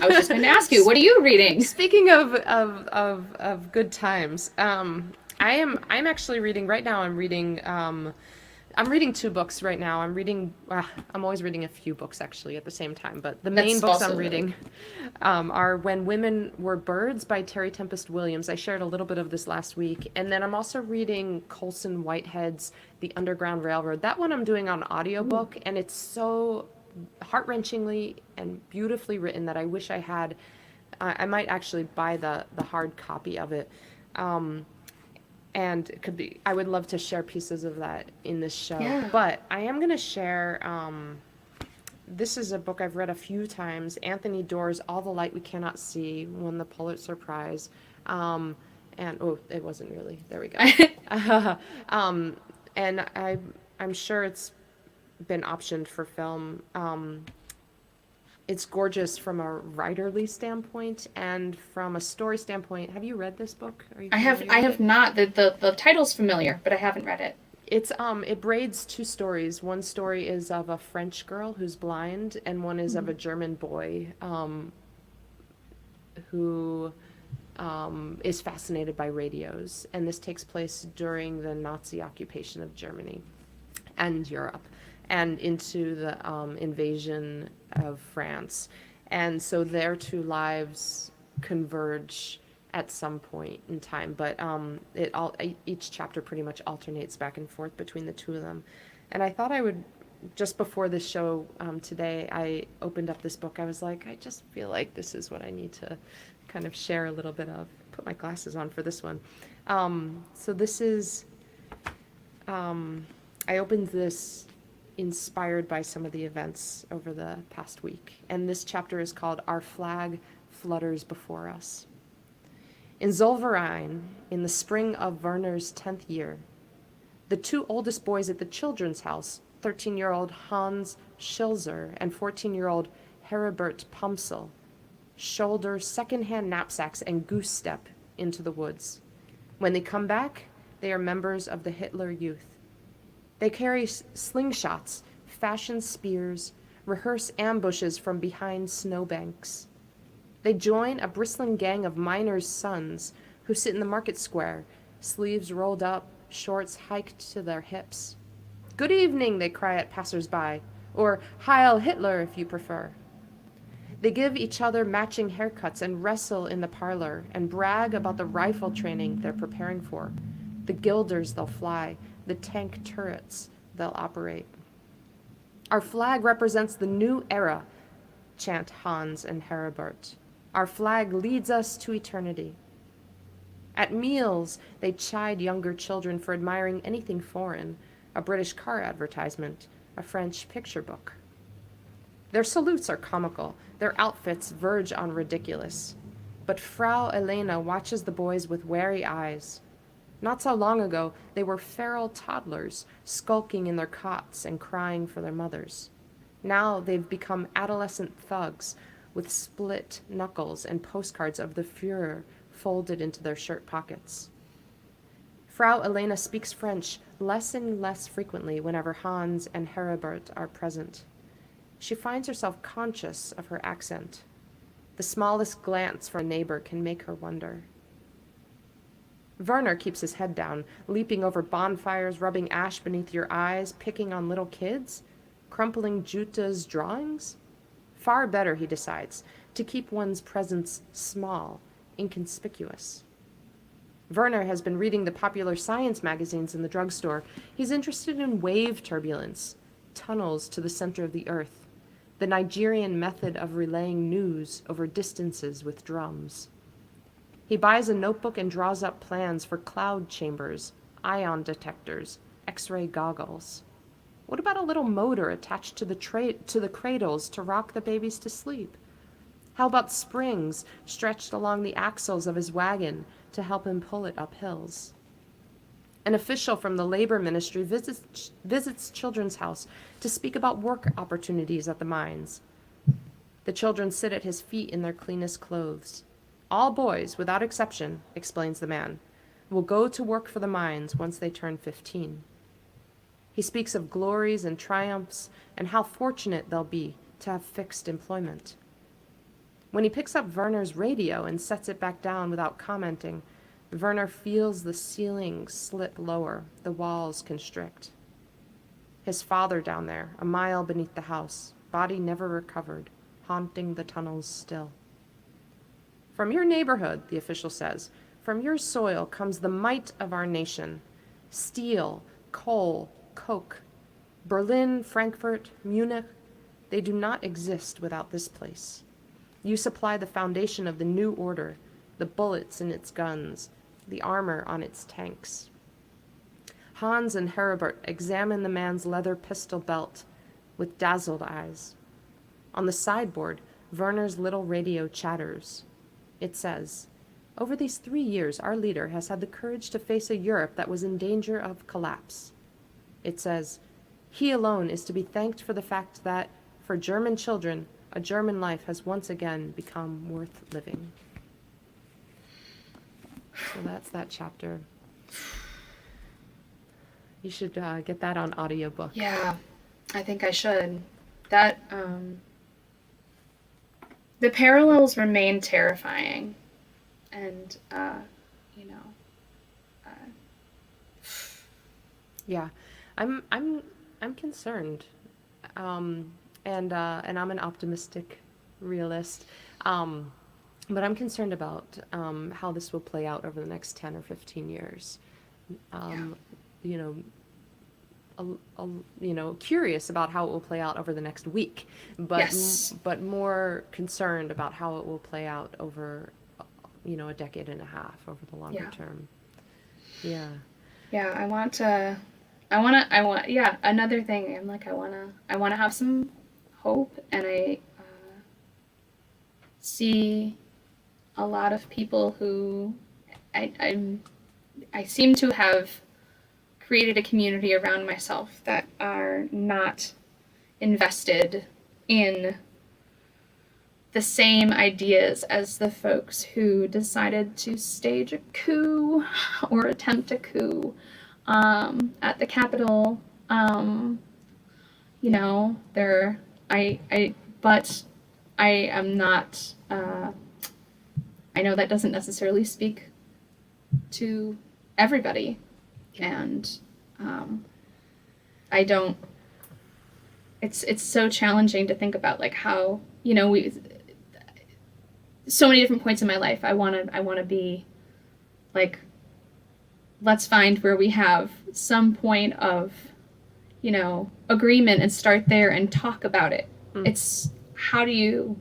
was just going to ask you, what are you reading? speaking of good times, I'm actually reading right now. I'm reading two books right now. I'm always reading a few books actually at the same time, but the main books I'm reading are When Women Were Birds by Terry Tempest Williams. I shared a little bit of this last week. And then I'm also reading Colson Whitehead's The Underground Railroad. That one I'm doing on audiobook, and it's so heart-wrenchingly and beautifully written that I wish I had. I might actually buy the hard copy of it. And it could be, I would love to share pieces of that in this show. Yeah. But I am going to share, this is a book I've read a few times. Anthony Doerr's All the Light We Cannot See won the Pulitzer Prize. And, it wasn't really. There we go. And I'm sure it's been optioned for film. It's gorgeous from a writerly standpoint and from a story standpoint. Have you read this book? I have not. The title's familiar, but I haven't read it. It braids two stories. One story is of a French girl who's blind, and one is of a German boy who is fascinated by radios. And this takes place during the Nazi occupation of Germany and Europe, and into the invasion of France. And so their two lives converge at some point in time, but each chapter pretty much alternates back and forth between the two of them. And I thought I would, just before this show today, I opened up this book. I was like, I just feel like this is what I need to kind of share a little bit of. Put my glasses on for this one. So this is, I opened this inspired by some of the events over the past week. And this chapter is called Our Flag Flutters Before Us. In Zollverein, in the spring of Werner's 10th year, the two oldest boys at the Children's House, 13-year-old Hans Schilzer and 14-year-old Heribert Pumsel, shoulder second-hand knapsacks and goose-step into the woods. When they come back, they are members of the Hitler Youth. They carry slingshots, fashion spears, rehearse ambushes from behind snowbanks. They join a bristling gang of miners' sons who sit in the market square, sleeves rolled up, shorts hiked to their hips. Good evening, they cry at passers-by, or Heil Hitler if you prefer. They give each other matching haircuts and wrestle in the parlor and brag about the rifle training they're preparing for, the Gilders they'll fly, the tank turrets they'll operate. Our flag represents the new era, chant Hans and Heribert. Our flag leads us to eternity. At meals, they chide younger children for admiring anything foreign, a British car advertisement, a French picture book. Their salutes are comical, their outfits verge on ridiculous. But Frau Elena watches the boys with wary eyes. Not so long ago, they were feral toddlers, skulking in their cots and crying for their mothers. Now they've become adolescent thugs with split knuckles and postcards of the Führer folded into their shirt pockets. Frau Elena speaks French less and less frequently whenever Hans and Heribert are present. She finds herself conscious of her accent. The smallest glance from a neighbor can make her wonder. Werner keeps his head down, leaping over bonfires, rubbing ash beneath your eyes, picking on little kids, crumpling Juta's drawings. Far better, he decides, to keep one's presence small, inconspicuous. Werner has been reading the popular science magazines in the drugstore. He's interested in wave turbulence, tunnels to the center of the earth, the Nigerian method of relaying news over distances with drums. He buys a notebook and draws up plans for cloud chambers, ion detectors, X-ray goggles. What about a little motor attached to the cradles to rock the babies to sleep? How about springs stretched along the axles of his wagon to help him pull it up hills? An official from the labor ministry visits Children's House to speak about work opportunities at the mines. The children sit at his feet in their cleanest clothes. All boys, without exception, explains the man, will go to work for the mines once they turn 15. He speaks of glories and triumphs and how fortunate they'll be to have fixed employment. When he picks up Werner's radio and sets it back down without commenting, Werner feels the ceiling slip lower, the walls constrict. His father down there, a mile beneath the house, body never recovered, haunting the tunnels still. From your neighborhood, the official says, from your soil comes the might of our nation. Steel, coal, coke. Berlin, Frankfurt, Munich, they do not exist without this place. You supply the foundation of the new order, the bullets in its guns, the armor on its tanks. Hans and Heribert examine the man's leather pistol belt with dazzled eyes. On the sideboard, Werner's little radio chatters. It says, over these 3 years, our leader has had the courage to face a Europe that was in danger of collapse. It says, he alone is to be thanked for the fact that, for German children, a German life has once again become worth living. So that's that chapter. You should get that on audiobook. Yeah, I think I should. That, the parallels remain terrifying. And, Yeah, I'm concerned, and I'm an optimistic realist, but I'm concerned about how this will play out over the next 10 or 15 years. Curious about how it will play out over the next week, but Yes. but more concerned about how it will play out over, a decade and a half, over the longer Yeah. term. Yeah. Yeah, another thing, I'm like, I want to have some hope, and I see a lot of people who I seem to have created a community around myself that are not invested in the same ideas as the folks who decided to stage a coup or attempt a coup at the Capitol. But I am not. I know that doesn't necessarily speak to everybody, and I don't. It's so challenging to think about, like, how we. So many different points in my life, I want to be like, let's find where we have some point of, agreement and start there and talk about it. It's, how do you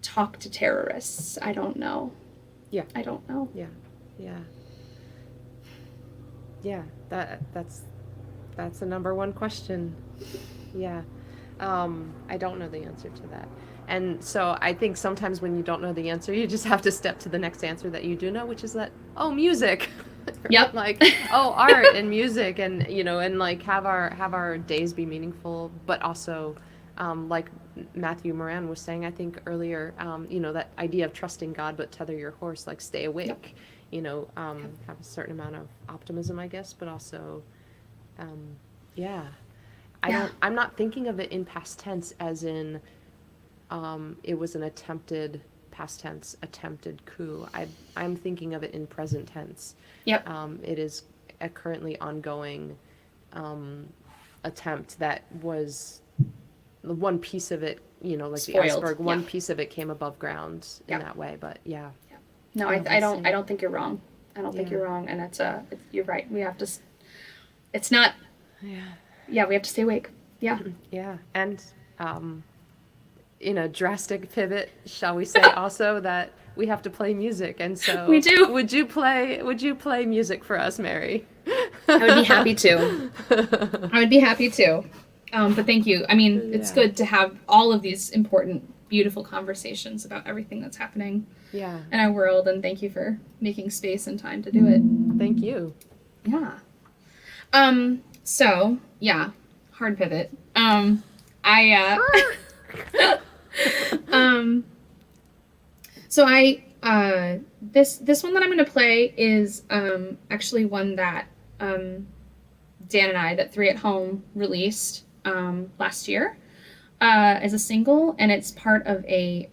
talk to terrorists? I don't know. Yeah. I don't know. Yeah. That's the number one question. Yeah. I don't know the answer to that. And so I think sometimes when you don't know the answer, you just have to step to the next answer that you do know, which is that, music. Yep. Like, art and music, and and like have our days be meaningful, but also like Matthew Moran was saying, I think earlier, that idea of trusting God, but tether your horse, like stay awake. Yep. Have a certain amount of optimism, I guess, but also I'm not thinking of it in past tense as in it was an attempted coup. I'm thinking of it in present tense. Yep. It is a currently ongoing attempt that was one piece of it, like Spoiled. the iceberg, one Yeah. piece of it came above ground in that way, but yeah. No, I don't think you're wrong. I don't think Yeah. you're wrong, and you're right. We have to. It's not. Yeah, we have to stay awake. Yeah. Yeah, and in a drastic pivot, shall we say, also that we have to play music, and so We do. Would you play music for us, Mary? I would be happy to. But thank you. I mean, it's good to have all of these important beautiful conversations about everything that's happening Yeah. in our world. And thank you for making space and time to do it. Thank you. Yeah. So yeah, hard pivot. This one that I'm going to play is actually one that Dan and I, that Three at Home, released last year as a single, and it's part of a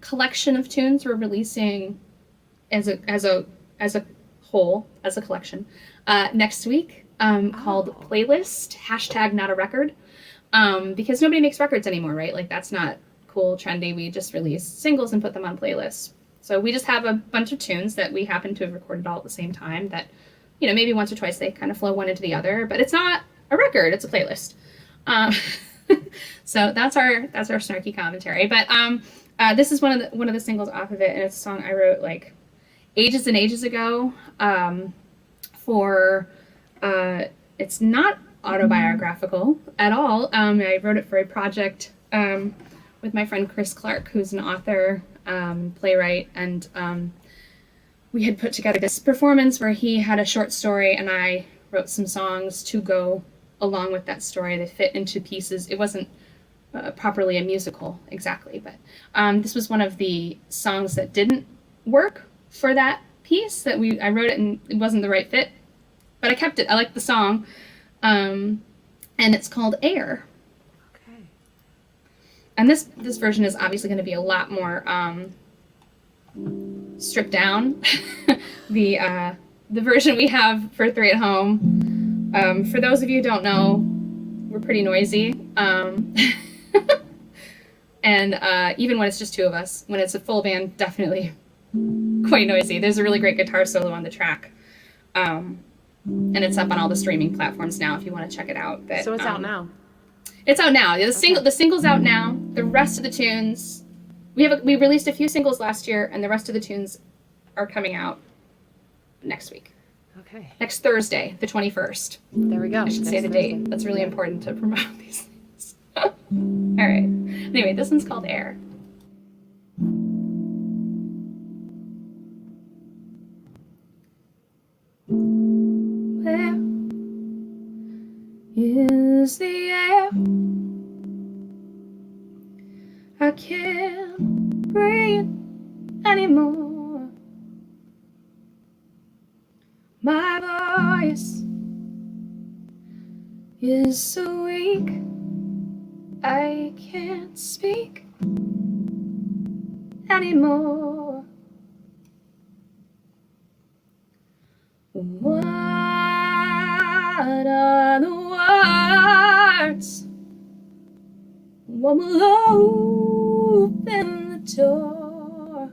collection of tunes we're releasing as a whole, as a collection next week, called Playlist #NotARecord, because nobody makes records anymore, right? Like, that's not cool, trendy. We just release singles and put them on playlists. So we just have a bunch of tunes that we happen to have recorded all at the same time that, you know, maybe once or twice they kind of flow one into the other, but it's not a record, it's a playlist. So that's our snarky commentary. But this is one of the singles off of it, and it's a song I wrote like ages and ages ago. It's not autobiographical at all. I wrote it for a project with my friend Chris Clark, who's an author, playwright, and we had put together this performance where he had a short story and I wrote some songs to go along with that story. They fit into pieces. It wasn't properly a musical exactly, but this was one of the songs that didn't work for that piece. I wrote it and it wasn't the right fit, but I kept it. I liked the song, and it's called Air. Okay. And this version is obviously going to be a lot more stripped down. The version we have for Three at Home, for those of you who don't know, we're pretty noisy. And even when it's just two of us, when it's a full band, definitely quite noisy. There's a really great guitar solo on the track. And it's up on all the streaming platforms now if you want to check it out. But, So it's out now. It's out now. The single's out now. The rest of the tunes, we released a few singles last year, and the rest of the tunes are coming out next week. Okay. Next Thursday, the 21st. There we go. I should say the date. That's really important to promote these things. All right. Anyway, this one's called Air. Where is the air? I can't breathe anymore. My voice is so weak, I can't speak anymore. What are the words? What will open the door?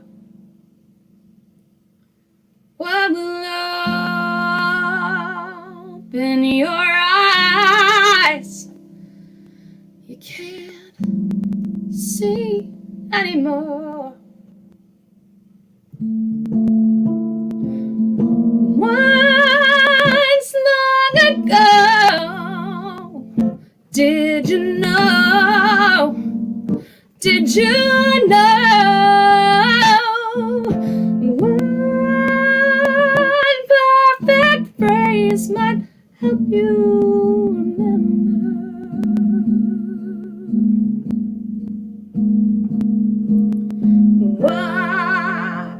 What will open your eyes? You can't see anymore. Once long ago, did you know? Did you know? One perfect phrase might help you remember. What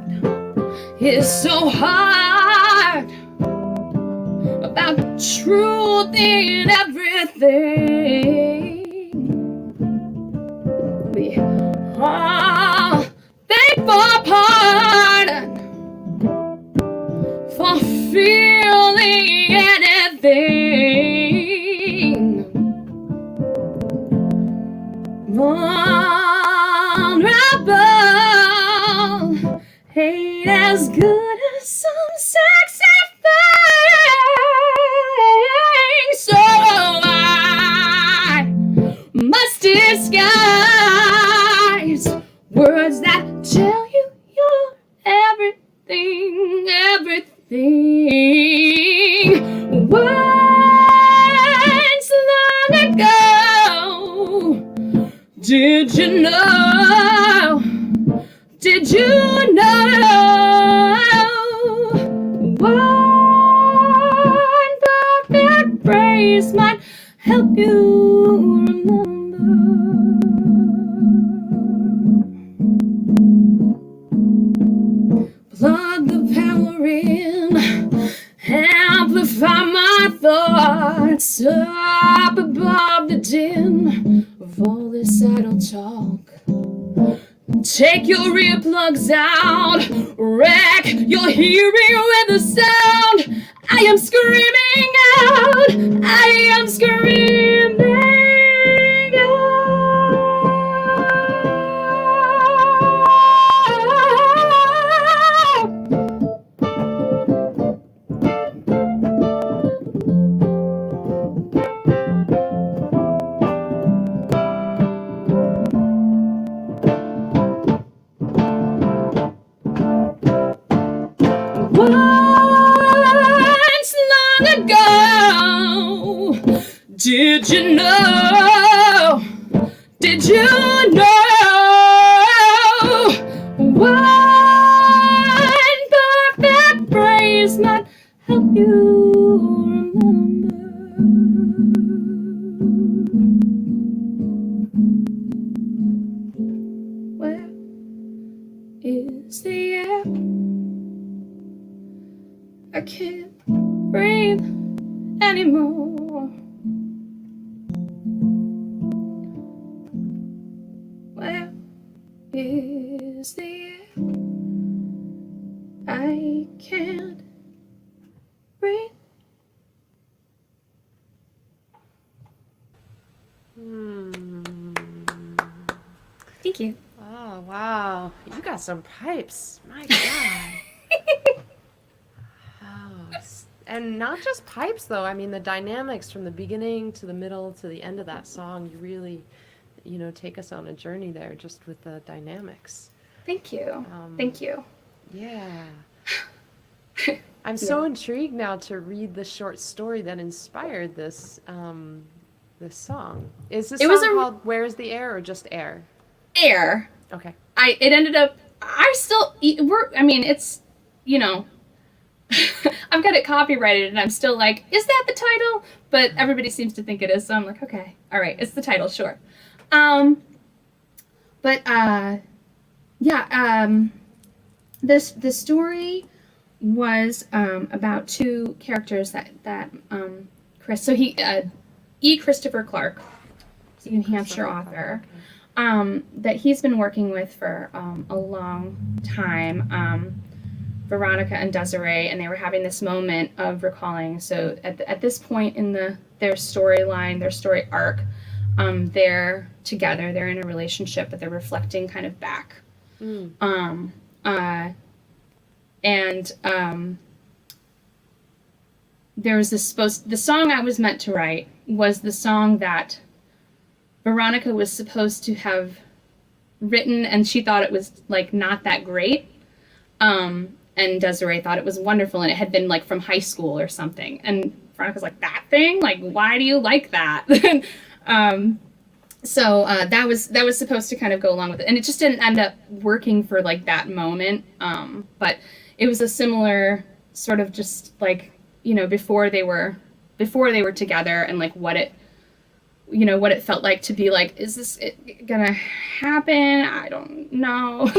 is so hard about the truth in everything? We all beg for pardon for feeling anything. Vulnerable ain't as good as some sexy thing. So I must disguise words that tell you you're everything, everything. Once long ago, Did you know? Did you know? One perfect phrase might help you remember. Plug the power in, amplify my thoughts up above the din of all this idle talk. Take your earplugs out, wreck your hearing with a sound. I am screaming out, I am screaming out. Once long ago, did you know? Did you know? One perfect phrase might help you remember. Where is the air? I can't breathe anymore. Where is the air? I can't breathe. Thank you. Oh, wow. You got some pipes. My God. And not just pipes, though. I mean, the dynamics from the beginning to the middle to the end of that song, you really, take us on a journey there just with the dynamics. Thank you. Thank you. Yeah. I'm so intrigued now to read the short story that inspired this this song. Is this song called Where's the Air or just Air? Air. Okay. It ended up, it's, I've got it copyrighted and I'm still like, is that the title? But everybody seems to think it is, so I'm like, okay, all right, it's the title, sure. The story was about two characters that Chris, so he E. Christopher Clark, New Hampshire author, that he's been working with for a long time. Veronica and Desiree, and they were having this moment of recalling. So at this point in their storyline, their story arc, they're together, they're in a relationship, but they're reflecting kind of back. There was the song I was meant to write was the song that Veronica was supposed to have written, and she thought it was like not that great. And Desiree thought it was wonderful, and it had been like from high school or something. And Veronica's like, that thing? Like, why do you like that? So that was supposed to kind of go along with it, and it just didn't end up working for like that moment. But it was a similar sort of just like, before they were together, and like what it felt like to be like, is this gonna happen? I don't know.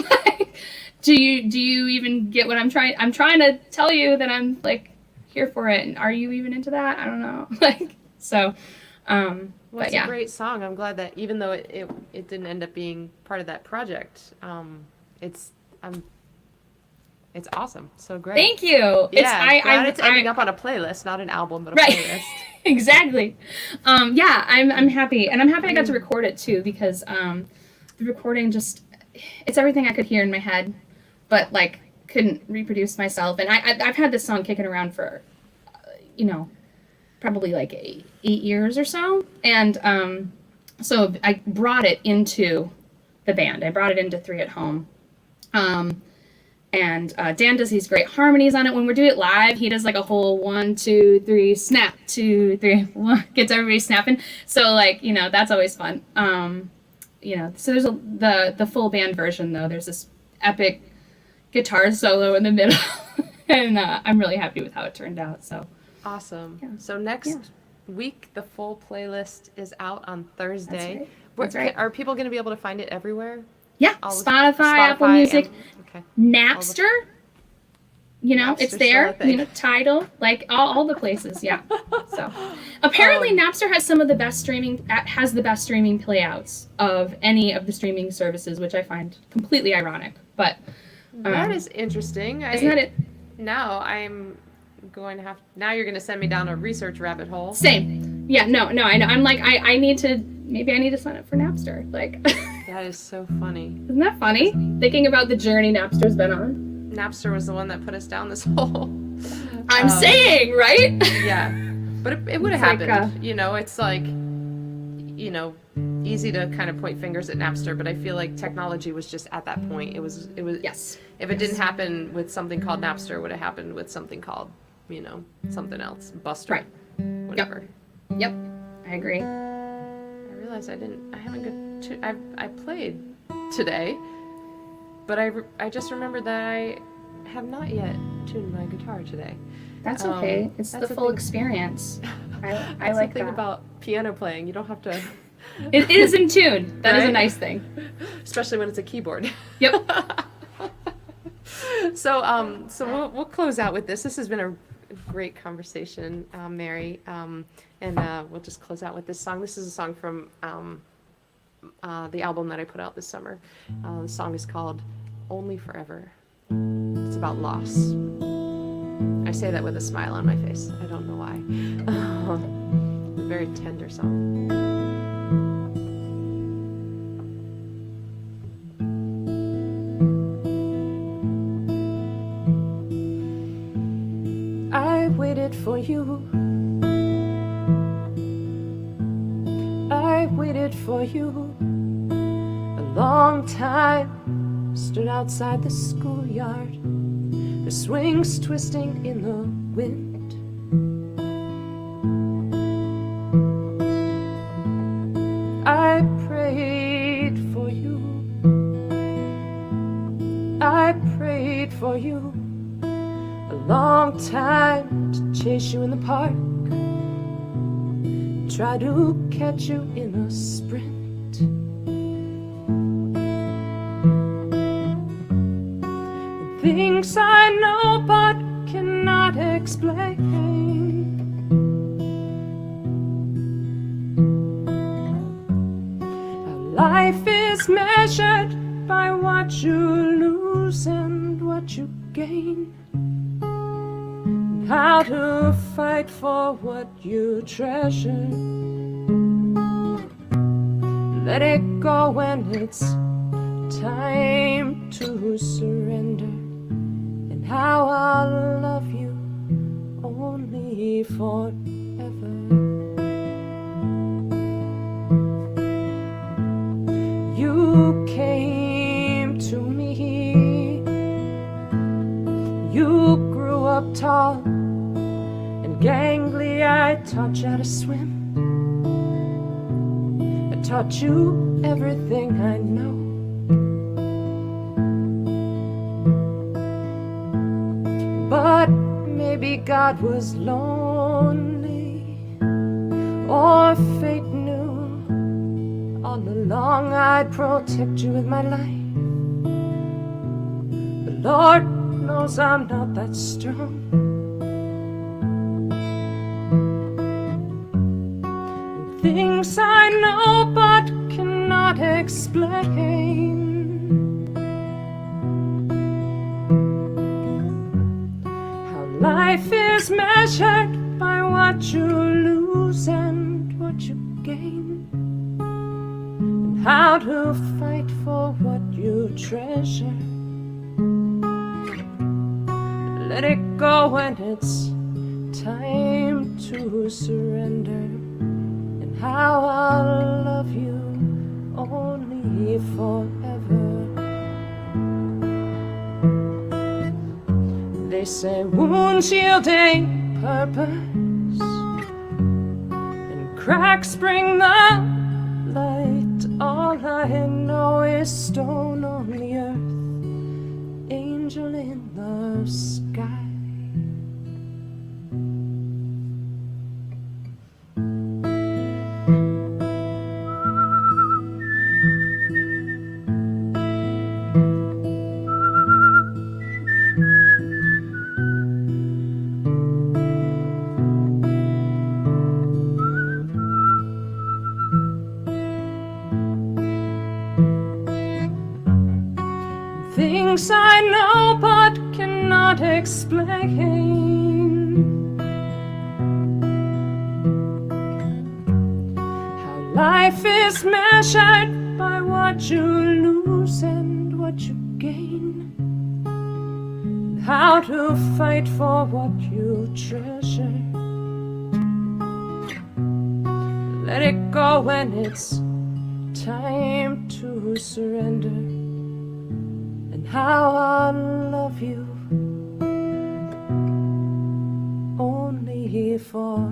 Do you even get what I'm trying to tell you, that I'm like here for it, and are you even into that? I don't know. Well, it's a great song. I'm glad that even though it didn't end up being part of that project, it's awesome. So great. Thank you. Yeah, it's ending up on a playlist, not an album, but a playlist. Exactly. I'm happy, and I'm happy I got to record it too, because the recording it's everything I could hear in my head, but like couldn't reproduce myself. And I've had this song kicking around for, probably like 8 years or so. And so I brought it into the band. I brought it into Three at Home. And Dan does these great harmonies on it. When we're doing it live, he does like a whole 1, 2, 3, snap, 2, 3, 1, gets everybody snapping. So like, that's always fun. So there's the full band version though. There's this epic guitar solo in the middle, and I'm really happy with how it turned out. So Awesome. Yeah. So next week, the full playlist is out on Thursday. That's right. Are people going to be able to find it everywhere? Yeah, All the- Spotify, Apple Music, okay. Napster. Napster's It's still there. a thing. Tidal, like all the places. Yeah. So apparently, Napster has the best streaming playouts of any of the streaming services, which I find completely ironic. But That is interesting. isn't that it? Now I'm going to have. Now you're going to send me down a research rabbit hole. Same. Yeah. No. I know. I'm like I need to. Maybe I need to sign up for Napster. Like. That is so funny. Isn't that funny? Thinking about the journey Napster's been on. Napster was the one that put us down this hole. I'm saying, right? Yeah, but it would have It's like, happened. It's like, easy to kind of point fingers at Napster, but I feel like technology was just at that point. It was. Yes. If it didn't happen with something called Napster, it would have happened with something called, something else, Buster, Right. whatever. Yep. I agree. I realized I haven't I played today, but I just remembered that I have not yet tuned my guitar today. That's okay. It's that's the the full thing. experience. I That's like the thing that. about piano playing. You don't have to, It is in tune. That is a Right? nice thing. especially when it's a keyboard. Yep. So we'll close out with this. This has been a great conversation, Mary, and we'll just close out with this song. This is a song from the album that I put out this summer. The song is called "Only Forever." It's about loss. I say that with a smile on my face. I don't know why. A very tender song. I waited for you. I waited for you a long time. Stood outside the schoolyard, the swings twisting in the wind. I prayed for you. I prayed for you a long time to chase you in the park. Try to catch you in a sprint. Things I know but cannot explain. How life is measured by what you lose and what you gain. How to fight for what you treasure. Let it go when it's time to surrender. And how I'll love you only forever. You came to me. You grew up tall and gangly. I taught you how to swim. I taught you everything I know. But maybe God was lonely, or fate knew all along I'd protect you with my life. The Lord knows I'm not that strong. And things I know but cannot explain. Life is measured by what you lose and what you gain. And how to fight for what you treasure. Let it go when it's time to surrender. And how I'll love you only forever. They say wounds yield a purpose, and cracks bring the light. All I I know is stone on the earth, angel in the sky. Things I know but cannot explain. How life is measured by what you lose and what you gain. How to fight for what you treasure. Let it go when it's time to surrender. How I'll love you only forever.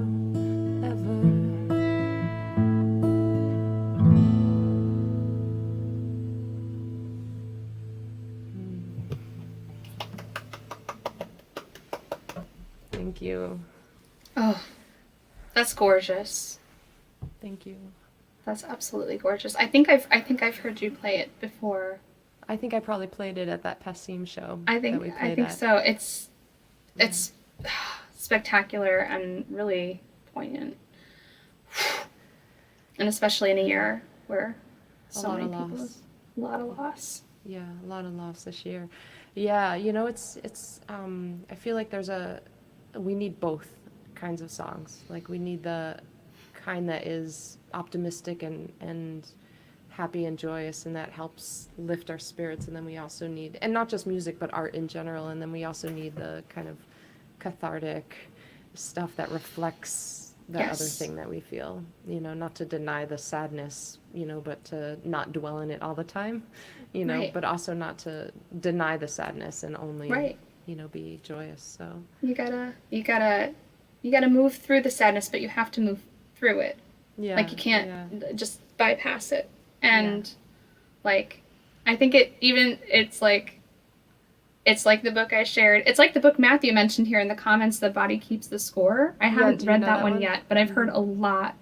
Thank you. Oh, that's gorgeous. Thank you. That's absolutely gorgeous. I think I've heard you play it before. I think I probably played it at that Passim show. I think at. so. It's spectacular and really poignant, and especially in a year where so many people, a lot of loss. Yeah, a lot of loss this year. Yeah, you know, it's I feel like we need both kinds of songs. Like we need the kind that is optimistic and happy and joyous, and that helps lift our spirits. And then we also need, and not just music, but art in general. And then we also need the kind of cathartic stuff that reflects the other thing that we feel, you know, not to deny the sadness, you know, but to not dwell in it all the time, you know, but also not to deny the sadness and only, you know, be joyous. So you gotta move through the sadness, but you have to move through it. Yeah. Like you can't just bypass it. And like, I think it's like the book I shared. It's like the book Matthew mentioned here in the comments, The Body Keeps the Score. I haven't read that one yet, but I've heard a lot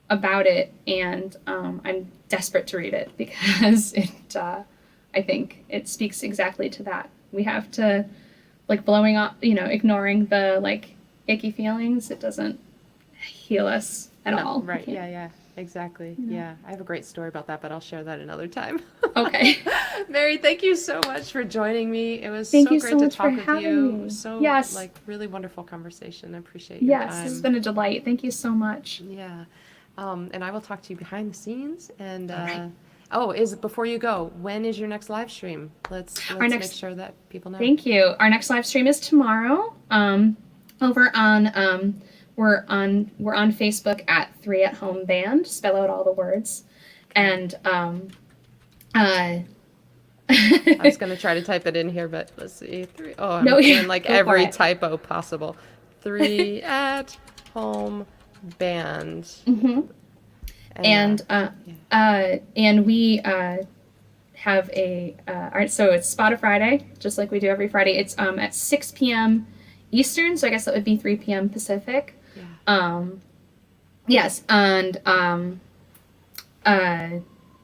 about it, and I'm desperate to read it because I think it speaks exactly to that. We have to, like, blowing off, you know, ignoring the, like, icky feelings. It doesn't heal us at all. Right, yeah. Exactly. Yeah. I have a great story about that, but I'll share that another time. Okay. Mary, thank you so much for joining me. It was so great to talk with you. Me. So like really wonderful conversation. I appreciate your time. Yes, it's been a delight. Thank you so much. Yeah. And I will talk to you behind the scenes. And before you go, when is your next live stream? Let's make sure that people know. Thank you. Our next live stream is tomorrow. Over on we're on Facebook at 3 at Home Band. Spell out all the words. And I was going to try to type it in here, but let's see. I'm doing like every typo possible. 3 at Home Band. Mm-hmm. And we have a so it's Spot a Friday, just like we do every Friday. It's at 6 p.m. Eastern, so I guess that would be 3 p.m. Pacific. Yes, and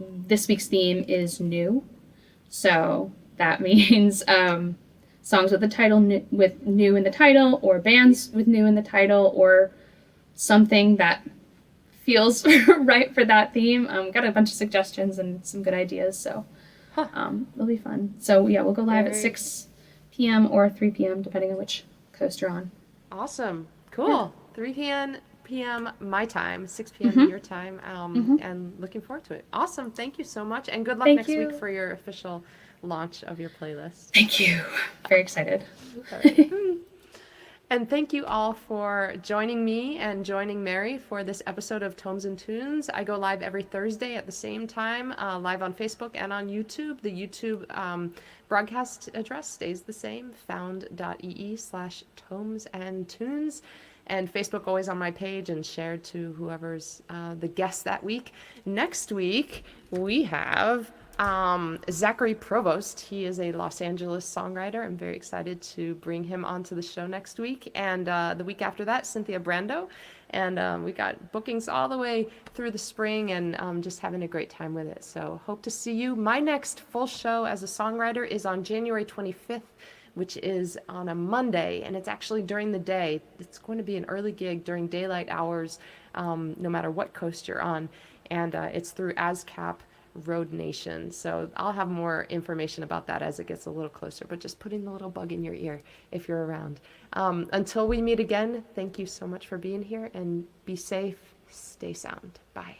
this week's theme is new, so that means songs with the title with new in the title, or bands with new in the title, or something that feels right for that theme. Got a bunch of suggestions and some good ideas, so it'll be fun. So yeah, we'll go live at 6 p.m. or 3 p.m. depending on which coast you're on. Awesome. Cool. 3 p.m. my time, 6 p.m. your time, and looking forward to it. Awesome. Thank you so much, and good luck next week for your official launch of your playlist. Thank you. Very excited. And thank you all for joining me and joining Mary for this episode of Tomes and Tunes. I go live every Thursday at the same time, live on Facebook and on YouTube. The YouTube broadcast address stays the same, found.ee/TomesAndTunes. and Facebook always on my page and shared to whoever's the guest that week. Next week, we have Zachary Provost. He is a Los Angeles songwriter. I'm very excited to bring him onto the show next week. And the week after that, Cynthia Brando. And we got bookings all the way through the spring, and just having a great time with it. So hope to see you. My next full show as a songwriter is on January 25th, which is on a Monday, and it's actually during the day. It's going to be an early gig during daylight hours, no matter what coast you're on. And it's through ASCAP Road Nation. So I'll have more information about that as it gets a little closer, but just putting the little bug in your ear if you're around. Until we meet again, thank you so much for being here, and be safe, stay sound. Bye.